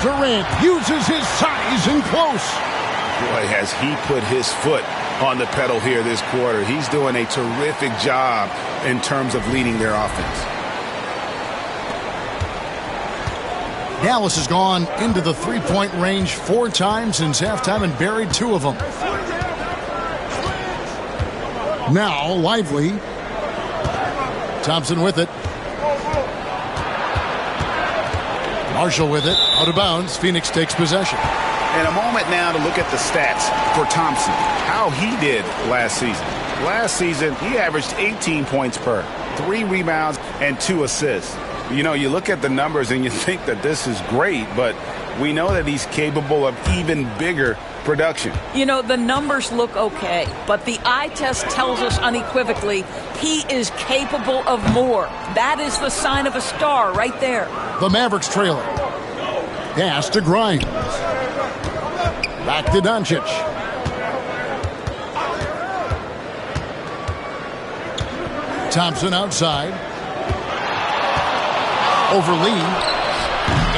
Durant uses his size and close. Boy, has he put his foot on the pedal here this quarter. He's doing a terrific job in terms of leading their offense. Dallas has gone into the 3-point range 4 times since halftime and buried 2 of them. Now, Lively. Thompson with it. Marshall with it. Out of bounds. Phoenix takes possession. And a moment now to look at the stats for Thompson. How he did last season. Last season, he averaged 18 points per, 3 rebounds, and 2 assists. You know, you look at the numbers and you think that this is great, but we know that he's capable of even bigger production. You know, the numbers look okay, but the eye test tells us unequivocally he is capable of more. That is the sign of a star right there. The Mavericks trailing. Pass to Grimes. Back to Doncic. Thompson outside. Over Lee.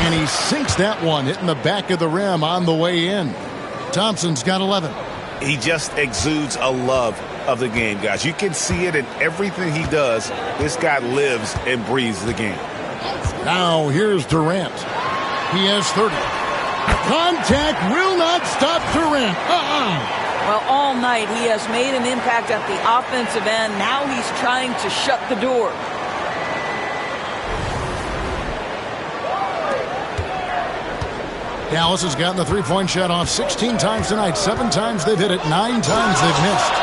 And he sinks that one, hitting the back of the rim on the way in. Thompson's got 11. He just exudes a love of the game, guys. You can see it in everything he does. This guy lives and breathes the game. Now here's Durant. He has 30. Contact will not stop Durant. Well, all night he has made an impact at the offensive end. Now he's trying to shut the door. Dallas has gotten the three-point shot off 16 times tonight. 7 times they've hit it. 9 times they've missed.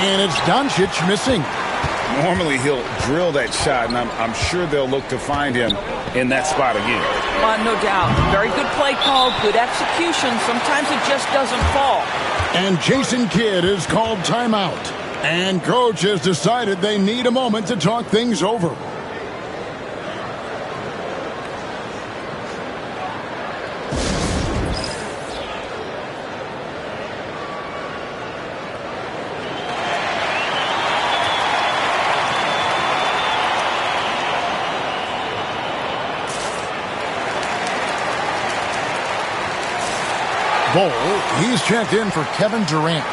And it's Doncic missing. Normally he'll drill that shot, and I'm sure they'll look to find him in that spot again. No doubt. Very good play call, good execution. Sometimes it just doesn't fall. And Jason Kidd is called timeout. And coach has decided they need a moment to talk things over. Bol, he's checked in for Kevin Durant.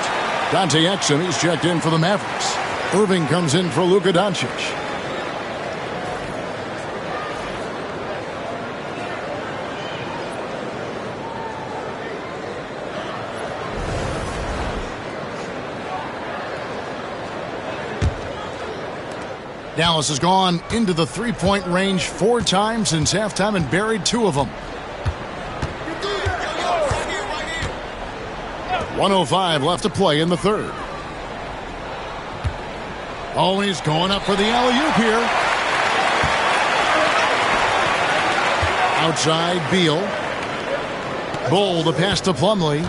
Dante Exum, he's checked in for the Mavericks. Irving comes in for Luka Doncic. Dallas has gone into the three-point range 4 times since halftime and buried 2 of them. 1:05 left to play in the third. Oh, he's going up for the alley-oop here. Outside, Beal. Bol, the pass to Plumlee.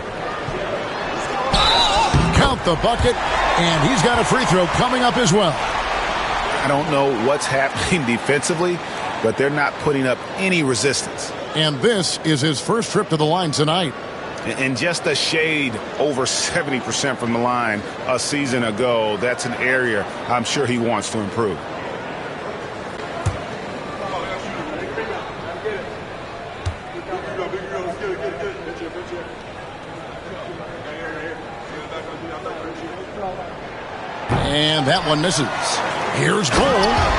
Count the bucket, and he's got a free throw coming up as well. I don't know what's happening defensively, but they're not putting up any resistance. And this is his first trip to the line tonight. And just a shade over 70% from the line a season ago. That's an area I'm sure he wants to improve. And that one misses. Here's Bol,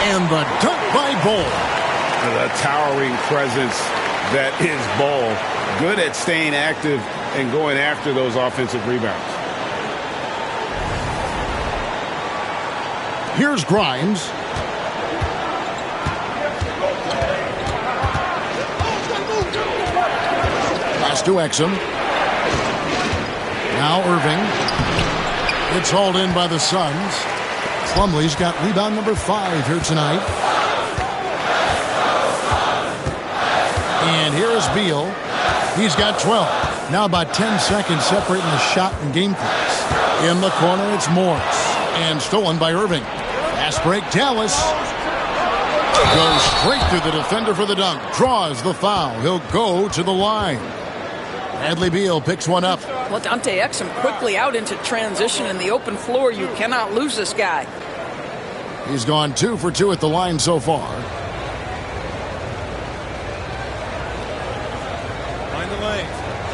and the dunk by Bol. The towering presence that is Bol. Good at staying active and going after those offensive rebounds. Here's Grimes. Pass to Exum. Now Irving. It's hauled in by the Suns. Plumlee's got rebound number 5 here tonight. And here is Beal. He's got 12. Now about 10 seconds separating the shot and game clocks. In the corner, it's Morris. And stolen by Irving. Fast break, Dallas. Goes straight through the defender for the dunk. Draws the foul. He'll go to the line. Bradley Beal picks one up. Well, Dante Exum quickly out into transition in the open floor. You cannot lose this guy. He's gone 2 for 2 at the line so far. Find the lane.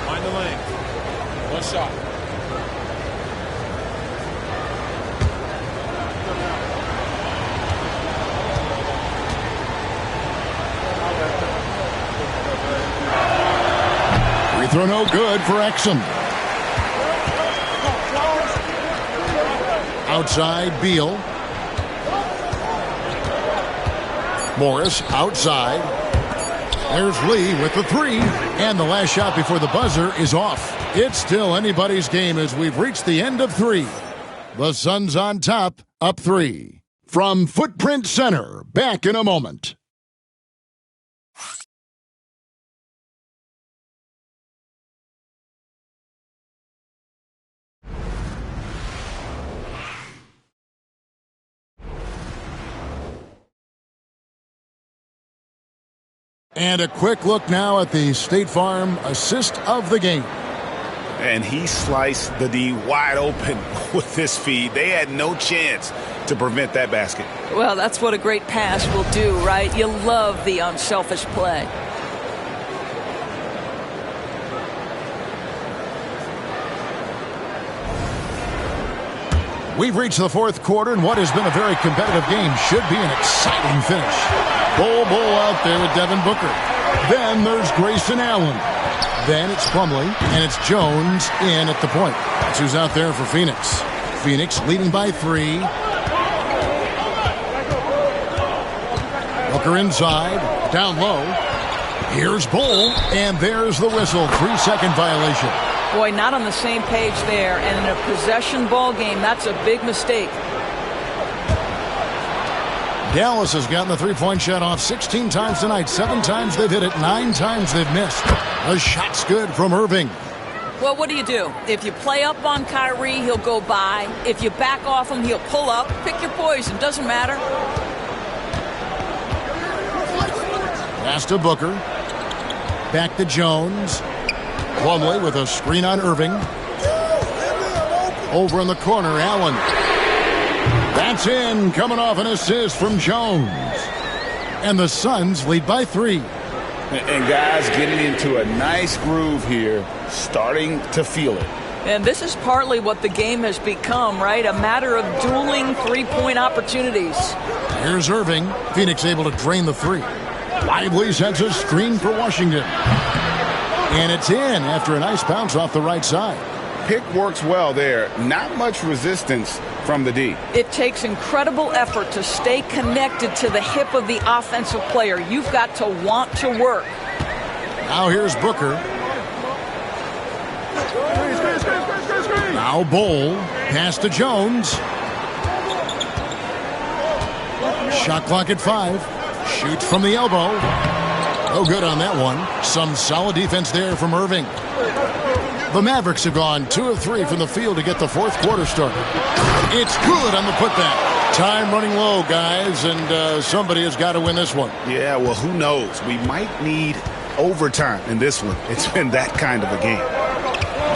Find the lane. One shot. Free throw no good for Exum. Outside, Beal. Morris outside. There's Lee with the 3. And the last shot before the buzzer is off. It's still anybody's game as we've reached the end of 3. The Suns on top, up 3. From Footprint Center, back in a moment. And a quick look now at the State Farm assist of the game. And he sliced the D wide open with his feed. They had no chance to prevent that basket. Well, that's what a great pass will do, right? You love the unselfish play. We've reached the fourth quarter, and what has been a very competitive game should be an exciting finish. Bull out there with Devin Booker. Then there's Grayson Allen. Then it's Plumlee, and it's Jones in at the point. That's who's out there for Phoenix. Phoenix leading by 3. Booker inside, down low. Here's Bull, and there's the whistle. 3-second violation. Boy, not on the same page there. And in a possession ball game, that's a big mistake. Dallas has gotten the three-point shot off 16 times tonight. 7 times they've hit it, 9 times they've missed. The shot's good from Irving. Well, what do? If you play up on Kyrie, he'll go by. If you back off him, he'll pull up. Pick your poison. Doesn't matter. Pass to Booker. Back to Jones. Plumlee with a screen on Irving. Over in the corner, Allen. That's in, coming off an assist from Jones. And the Suns lead by 3. And guys getting into a nice groove here, starting to feel it. And this is partly what the game has become, right? A matter of dueling three-point opportunities. Here's Irving. Phoenix able to drain the 3. Lively sets a screen for Washington. And it's in after a nice bounce off the right side. Pick works well there. Not much resistance from the D. It takes incredible effort to stay connected to the hip of the offensive player. You've got to want to work. Now here's Booker. Now Bull. Pass to Jones. Shot clock at 5. Shoots from the elbow. No good on that one. Some solid defense there from Irving. The Mavericks have gone 2 of 3 from the field to get the fourth quarter started. It's good on the putback. Time running low, guys, and somebody has got to win this one. Yeah, well, who knows? We might need overtime in this one. It's been that kind of a game.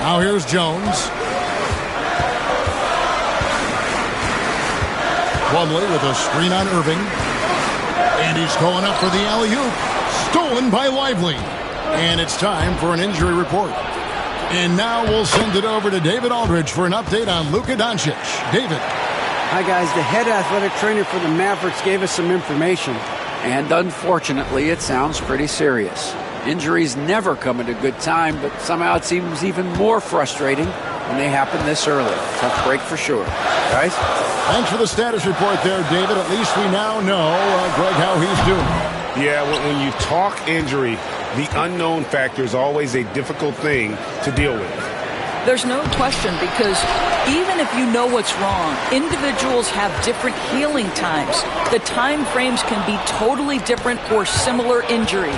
Now here's Jones. Plumlee with a screen on Irving. And he's going up for the alley-oop. Stolen by Lively. And it's time for an injury report. And now we'll send it over to David Aldridge for an update on Luka Doncic. David. Hi, guys. The head athletic trainer for the Mavericks gave us some information. And unfortunately, it sounds pretty serious. Injuries never come at a good time, but somehow it seems even more frustrating when they happen this early. Tough break for sure. Guys? Thanks for the status report there, David. At least we now know, Greg, how he's doing. Yeah, when you talk injury, the unknown factor is always a difficult thing to deal with. There's no question, because even if you know what's wrong, individuals have different healing times. The time frames can be totally different for similar injuries.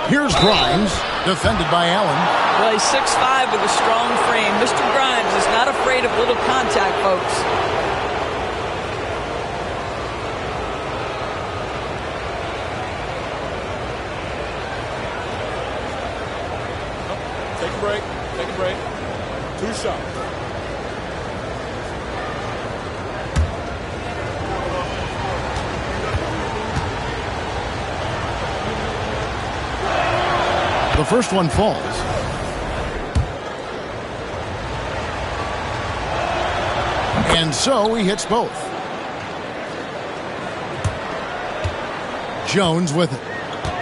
Here's Grimes, defended by Allen. Well, he's 6'5" with a strong frame. Mr. Grimes is not afraid of little contact, folks. Take a break. Take a break. 2 shots. The first one falls. And so he hits both. Jones with it.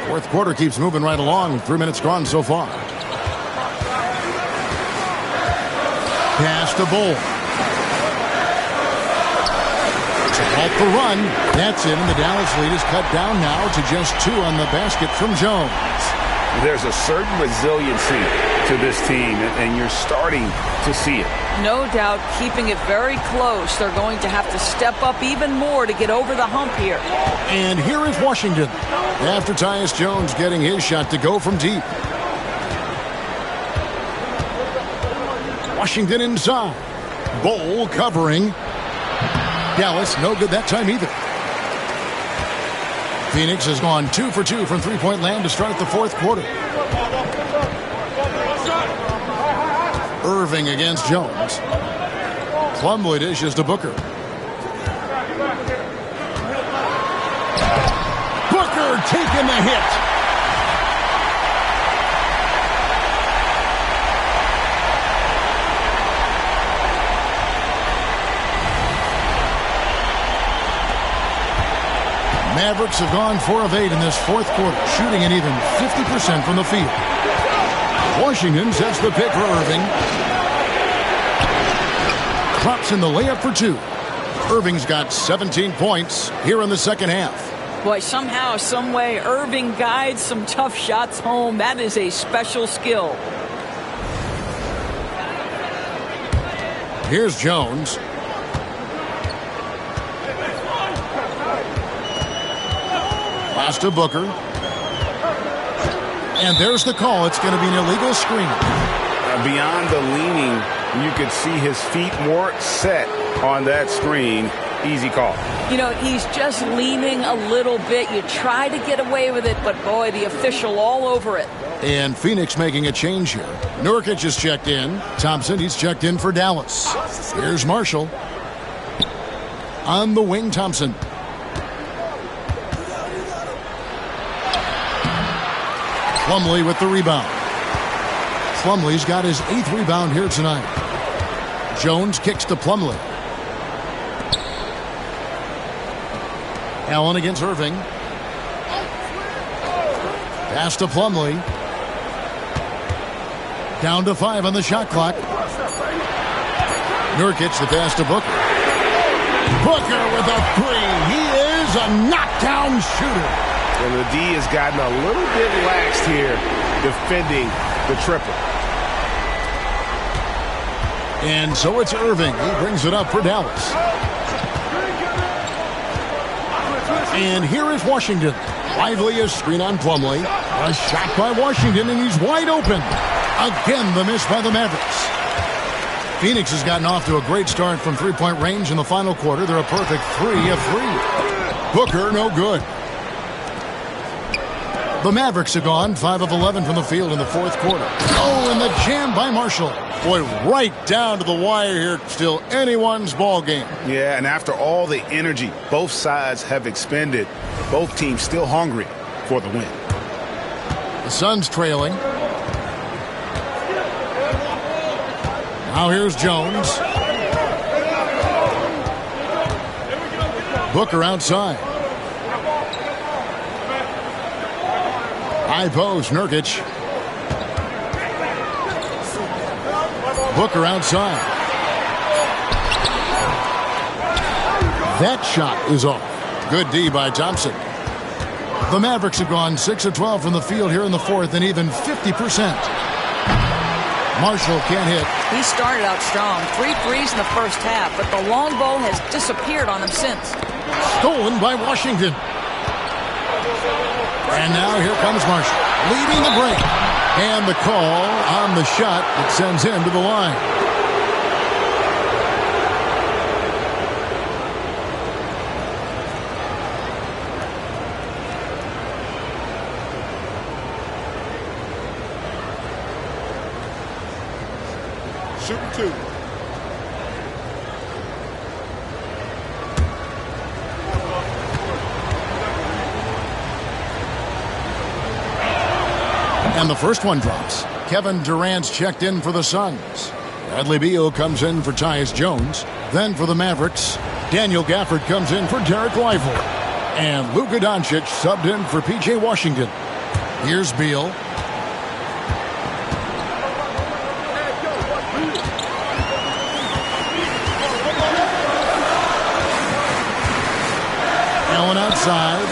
Fourth quarter keeps moving right along. 3 minutes gone so far. Pass to Bull. To halt the run. That's it, and the Dallas lead is cut down now to just 2 on the basket from Jones. There's a certain resiliency to this team, and you're starting to see it. No doubt, keeping it very close. They're going to have to step up even more to get over the hump here. And here is Washington, after Tyus Jones getting his shot to go from deep. Washington inside. Bull covering. Dallas, no good that time either. Phoenix has gone 2 for 2 from three-point land to start the fourth quarter. Irving against Jones. Plumlee dishes to Booker. Booker taking the hit. Mavericks have gone 4 of 8 in this fourth quarter, shooting an even 50% from the field. Washington sets the pick for Irving. Drops in the layup for 2. Irving's got 17 points here in the second half. Boy, somehow, some way, Irving guides some tough shots home. That is a special skill. Here's Jones. Pass to Booker. And there's the call. It's going to be an illegal screen. Beyond the leaning, you could see his feet more set on that screen. Easy call. You know, he's just leaning a little bit. You try to get away with it, but boy, the official all over it. And Phoenix making a change here. Nurkic is checked in. Thompson, he's checked in for Dallas. Here's Marshall. On the wing, Thompson. Plumlee with the rebound. Plumlee's got his 8th rebound here tonight. Jones kicks to Plumlee. Allen against Irving. Pass to Plumlee. Down to 5 on the shot clock. Nurkic, the pass to Booker. Booker with a 3. He is a knockdown shooter. And the D has gotten a little bit laxed here defending the triple. And so it's Irving. He brings it up for Dallas. And here is Washington. Liveliest screen on Plumlee. A shot by Washington, and he's wide open. Again, the miss by the Mavericks. Phoenix has gotten off to a great start from three-point range in the final quarter. They're a perfect 3 of 3. Booker, no good. The Mavericks are gone 5 of 11 from the field in the fourth quarter. Oh, and the jam by Marshall. Boy, right down to the wire here. Still anyone's ball game. Yeah, and after all the energy both sides have expended, both teams still hungry for the win. The Suns trailing. Now here's Jones. Booker outside. High post, Nurkic. Booker outside. That shot is off. Good D by Thompson. The Mavericks have gone 6 of 12 from the field here in the fourth and even 50%. Marshall can't hit. He started out strong. 3 threes in the first half, but the long ball has disappeared on him since. Stolen by Washington. And now here comes Marshall, leading the break. And the call on the shot that sends him to the line. Shooting 2. And the first one drops. Kevin Durant's checked in for the Suns. Bradley Beal comes in for Tyus Jones. Then for the Mavericks, Daniel Gafford comes in for Derek Lively. And Luka Doncic subbed in for P.J. Washington. Here's Beal. Allen outside.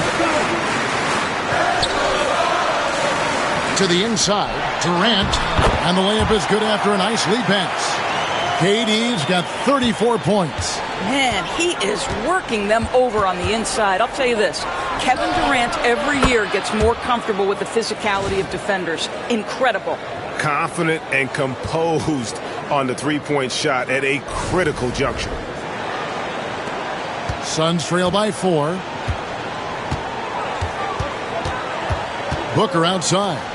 To the inside, Durant, and the layup is good after a nice lead pass. KD's got 34 points. Man, he is working them over on the inside. I'll tell you this, Kevin Durant every year gets more comfortable with the physicality of defenders. Incredible. Confident and composed on the three-point shot at a critical juncture. Suns trail by 4. Booker outside.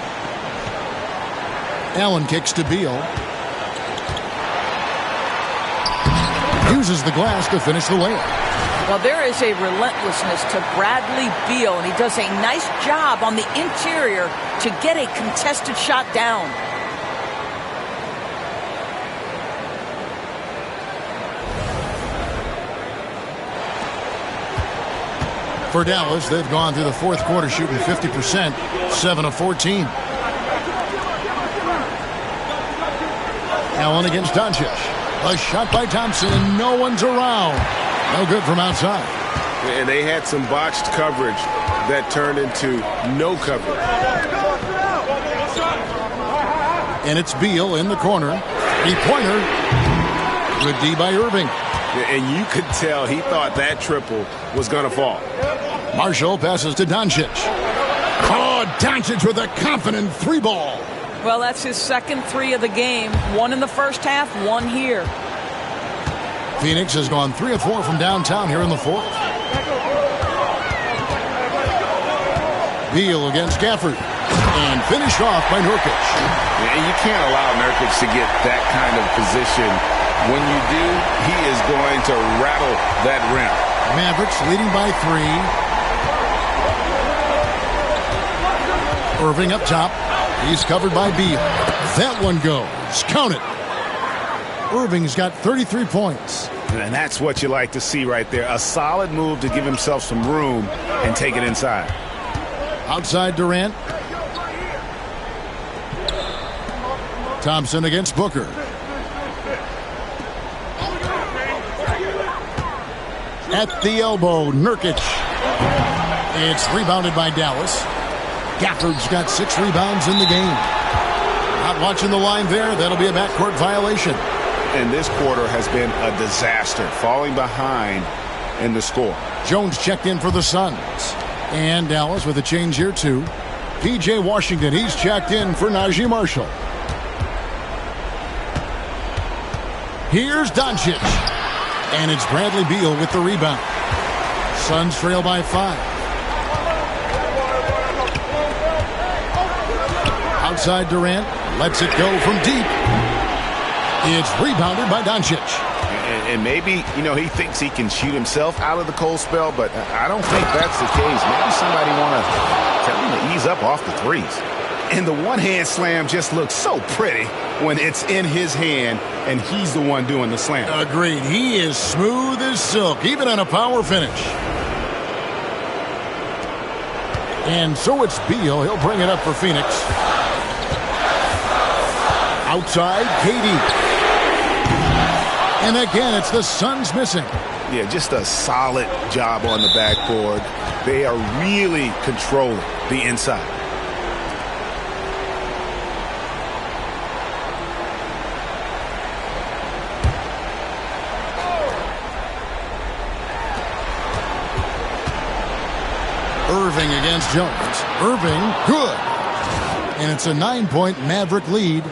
Allen kicks to Beal. Uses the glass to finish the layup. Well, there is a relentlessness to Bradley Beal, and he does a nice job on the interior to get a contested shot down. For Dallas, they've gone through the fourth quarter shooting 50%, 7 of 14. Allen against Doncic. A shot by Thompson, and no one's around. No good from outside. And they had some botched coverage that turned into no coverage. And it's Beal in the corner. Three-pointer. Good D by Irving. And you could tell he thought that triple was going to fall. Marshall passes to Doncic. Oh, Doncic with a confident three ball. Well, that's his second three of the game. One in the first half, one here. Phoenix has gone 3 of 4 from downtown here in the fourth. Beal against Gafford. And finished off by Nurkic. And you can't allow Nurkic to get that kind of position. When you do, he is going to rattle that rim. Mavericks leading by 3. Irving up top. He's covered by Beal. That one goes. Count it. Irving's got 33 points. And that's what you like to see right there. A solid move to give himself some room and take it inside. Outside Durant. Thompson against Booker. At the elbow, Nurkic. It's rebounded by Dallas. Gafford's got 6 rebounds in the game. Not watching the line there. That'll be a backcourt violation. And this quarter has been a disaster, falling behind in the score. Jones checked in for the Suns. And Dallas with a change here, too. P.J. Washington, he's checked in for Najee Marshall. Here's Doncic. And it's Bradley Beal with the rebound. Suns trail by 5. Outside Durant. Lets it go from deep. It's rebounded by Doncic. And maybe, he thinks he can shoot himself out of the cold spell, but I don't think that's the case. Maybe somebody want to tell him to ease up off the threes. And the one-hand slam just looks so pretty when it's in his hand and he's the one doing the slam. Agreed. He is smooth as silk, even on a power finish. And so it's Beal. He'll bring it up for Phoenix. Outside, KD. And again, it's the Suns missing. Yeah, just a solid job on the backboard. They are really controlling the inside. Irving against Jones. Irving, good. And it's a 9-point Maverick lead.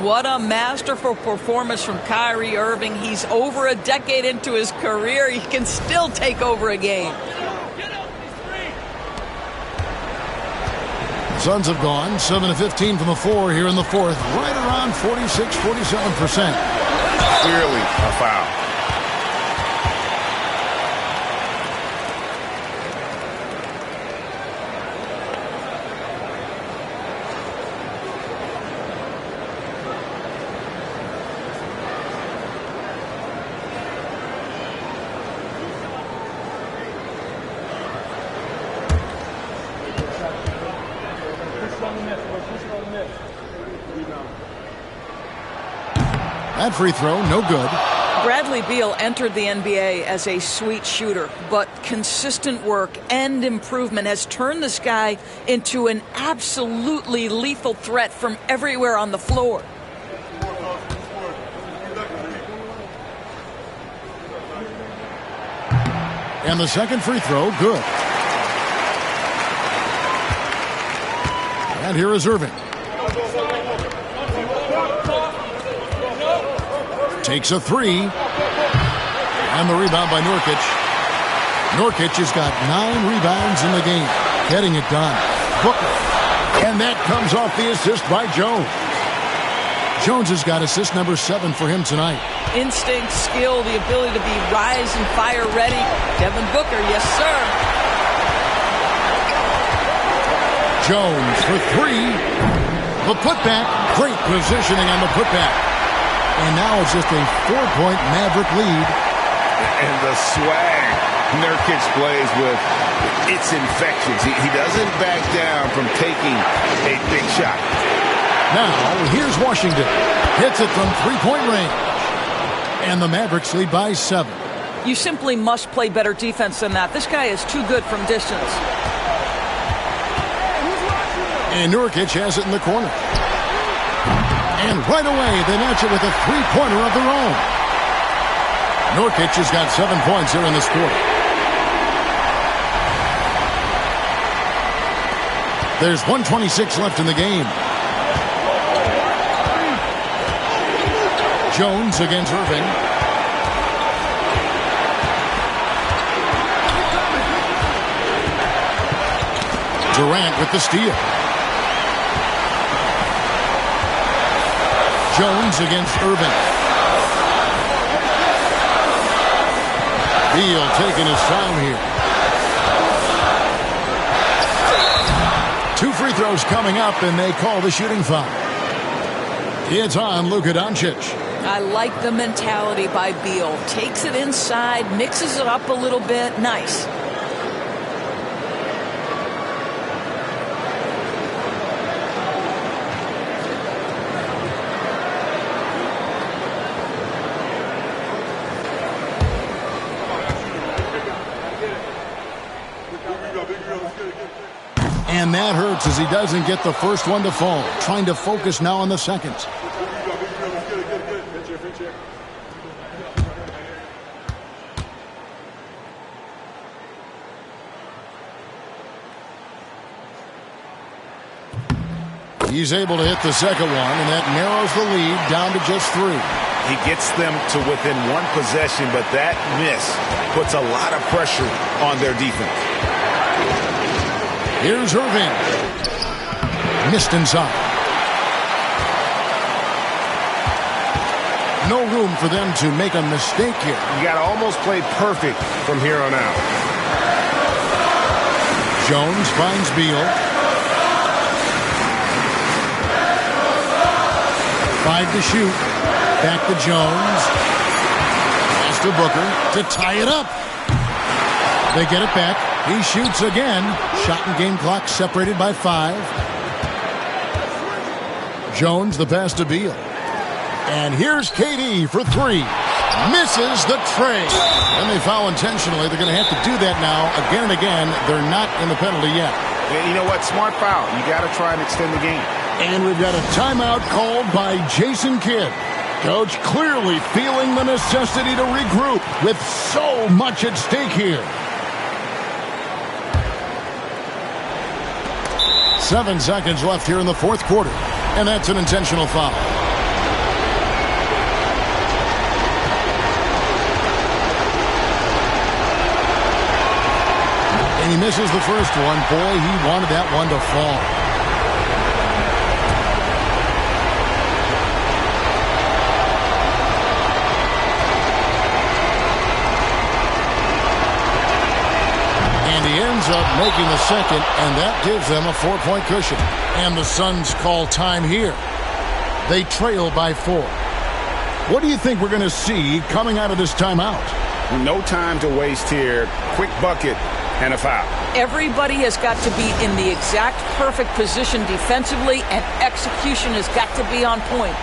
What a masterful performance from Kyrie Irving. He's over a decade into his career. He can still take over a game. Suns have gone 7 of 15 from the floor here in the fourth. Right around 46-47%. Clearly a foul. That free throw, no good. Bradley Beal entered the NBA as a sweet shooter, but consistent work and improvement has turned this guy into an absolutely lethal threat from everywhere on the floor. And the second free throw, good. And here is Irving. Takes a 3. And the rebound by Nurkic. Nurkic has got 9 rebounds in the game. Getting it done. Booker. And that comes off the assist by Jones. Jones has got assist number 7 for him tonight. Instinct, skill, the ability to be rise and fire ready. Devin Booker, yes, sir. Jones for 3. The putback. Great positioning on the putback. And now it's just a 4-point Maverick lead. And the swag Nurkic plays with, it's infectious. He doesn't back down from taking a big shot. Now, here's Washington. Hits it from three-point range. And the Mavericks lead by 7. You simply must play better defense than that. This guy is too good from distance. And Nurkic has it in the corner. And right away, they match it with a three-pointer of their own. Nurkic has got 7 points here in this quarter. There's 1:26 left in the game. Jones against Irving. Durant with the steal. Jones against Irving. Beal taking his time here. 2 free throws coming up, and they call the shooting foul. It's on Luka Doncic. I like the mentality by Beal. Takes it inside, mixes it up a little bit. Nice. And that hurts as he doesn't get the first one to fall. Trying to focus now on the second. He's able to hit the second one, and that narrows the lead down to just 3. He gets them to within 1 possession, but that miss puts a lot of pressure on their defense. Here's Irving. Missed inside. No room for them to make a mistake here. You got to almost play perfect from here on out. Jones finds Beal. 5 to shoot. Back to Jones. Pass to Booker to tie it up. They get it back. He shoots again. Shot and game clock separated by 5. Jones the pass to Beal. And here's KD for 3. Misses the tray. And they foul intentionally. They're going to have to do that now again and again. They're not in the penalty yet. You know what? Smart foul. You got to try and extend the game. And we've got a timeout called by Jason Kidd. Coach clearly feeling the necessity to regroup with so much at stake here. 7 seconds left here in the fourth quarter. And that's an intentional foul. And he misses the first one. Boy, he wanted that one to fall. Ends up making the second, and that gives them a 4-point cushion. And the Suns call time here. They trail by 4. What do you think we're going to see coming out of this timeout? No time to waste here. Quick bucket and a foul. Everybody has got to be in the exact perfect position defensively, and execution has got to be on point.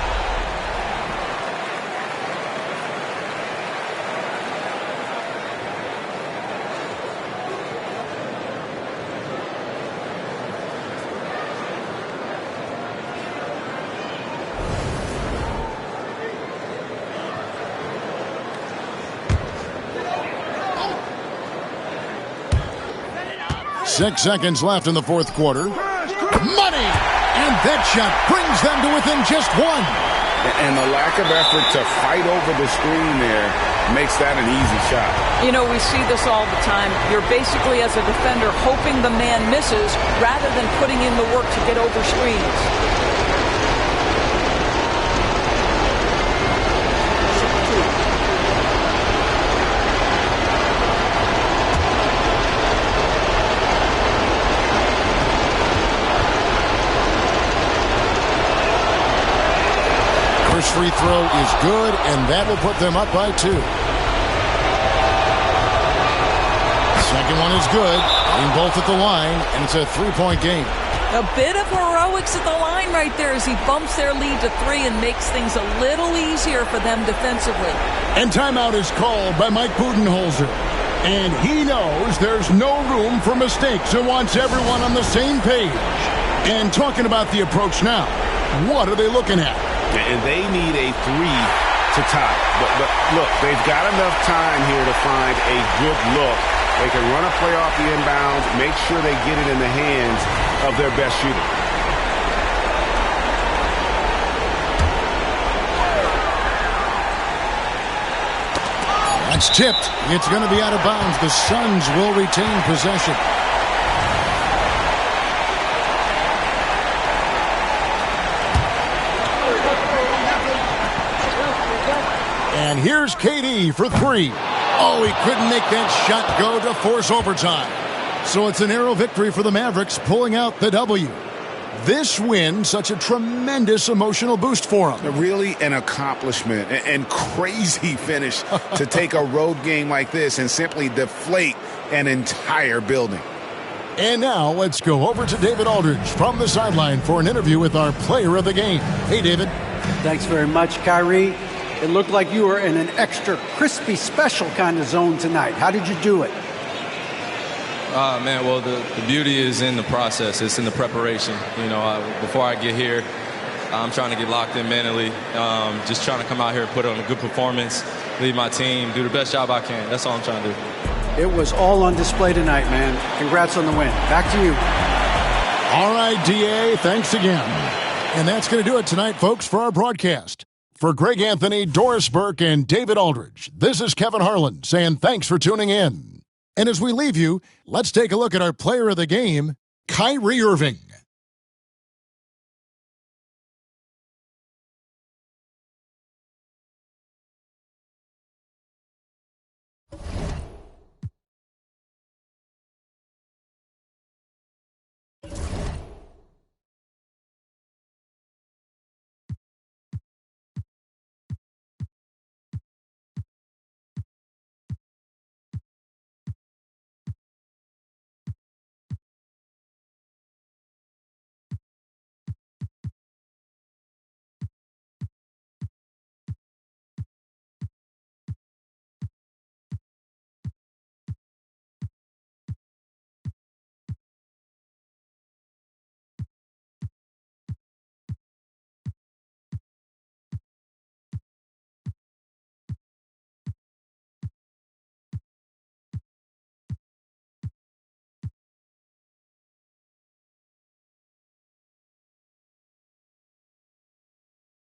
Six seconds left in the fourth quarter. Money! And that shot brings them to within just 1. And the lack of effort to fight over the screen there makes that an easy shot. You know, we see this all the time. You're basically, as a defender, hoping the man misses rather than putting in the work to get over screens. Free throw is good, and that will put them up by 2. Second one is good. Getting both at the line, and it's a 3-point game. A bit of heroics at the line right there as he bumps their lead to 3 and makes things a little easier for them defensively. And timeout is called by Mike Budenholzer. And he knows there's no room for mistakes and wants everyone on the same page. And talking about the approach now, what are they looking at? And they need a 3 to tie. But look, they've got enough time here to find a good look. They can run a play off the inbounds, make sure they get it in the hands of their best shooter. That's tipped. It's going to be out of bounds. The Suns will retain possession. And here's KD for 3. Oh, he couldn't make that shot go to force overtime. So it's a narrow victory for the Mavericks, pulling out the W. This win, such a tremendous emotional boost for them. Really an accomplishment and crazy finish to take a road game like this and simply deflate an entire building. And now let's go over to David Aldridge from the sideline for an interview with our player of the game. Hey, David. Thanks very much, Kyrie. It looked like you were in an extra crispy special kind of zone tonight. How did you do it? Man, well, the beauty is in the process. It's in the preparation. You know, before I get here, I'm trying to get locked in mentally. Just trying to come out here and put on a good performance, lead my team, do the best job I can. That's all I'm trying to do. It was all on display tonight, man. Congrats on the win. Back to you. All right, DA, thanks again. And that's going to do it tonight, folks, for our broadcast. For Greg Anthony, Doris Burke, and David Aldridge, this is Kevin Harlan saying thanks for tuning in. And as we leave you, let's take a look at our player of the game, Kyrie Irving.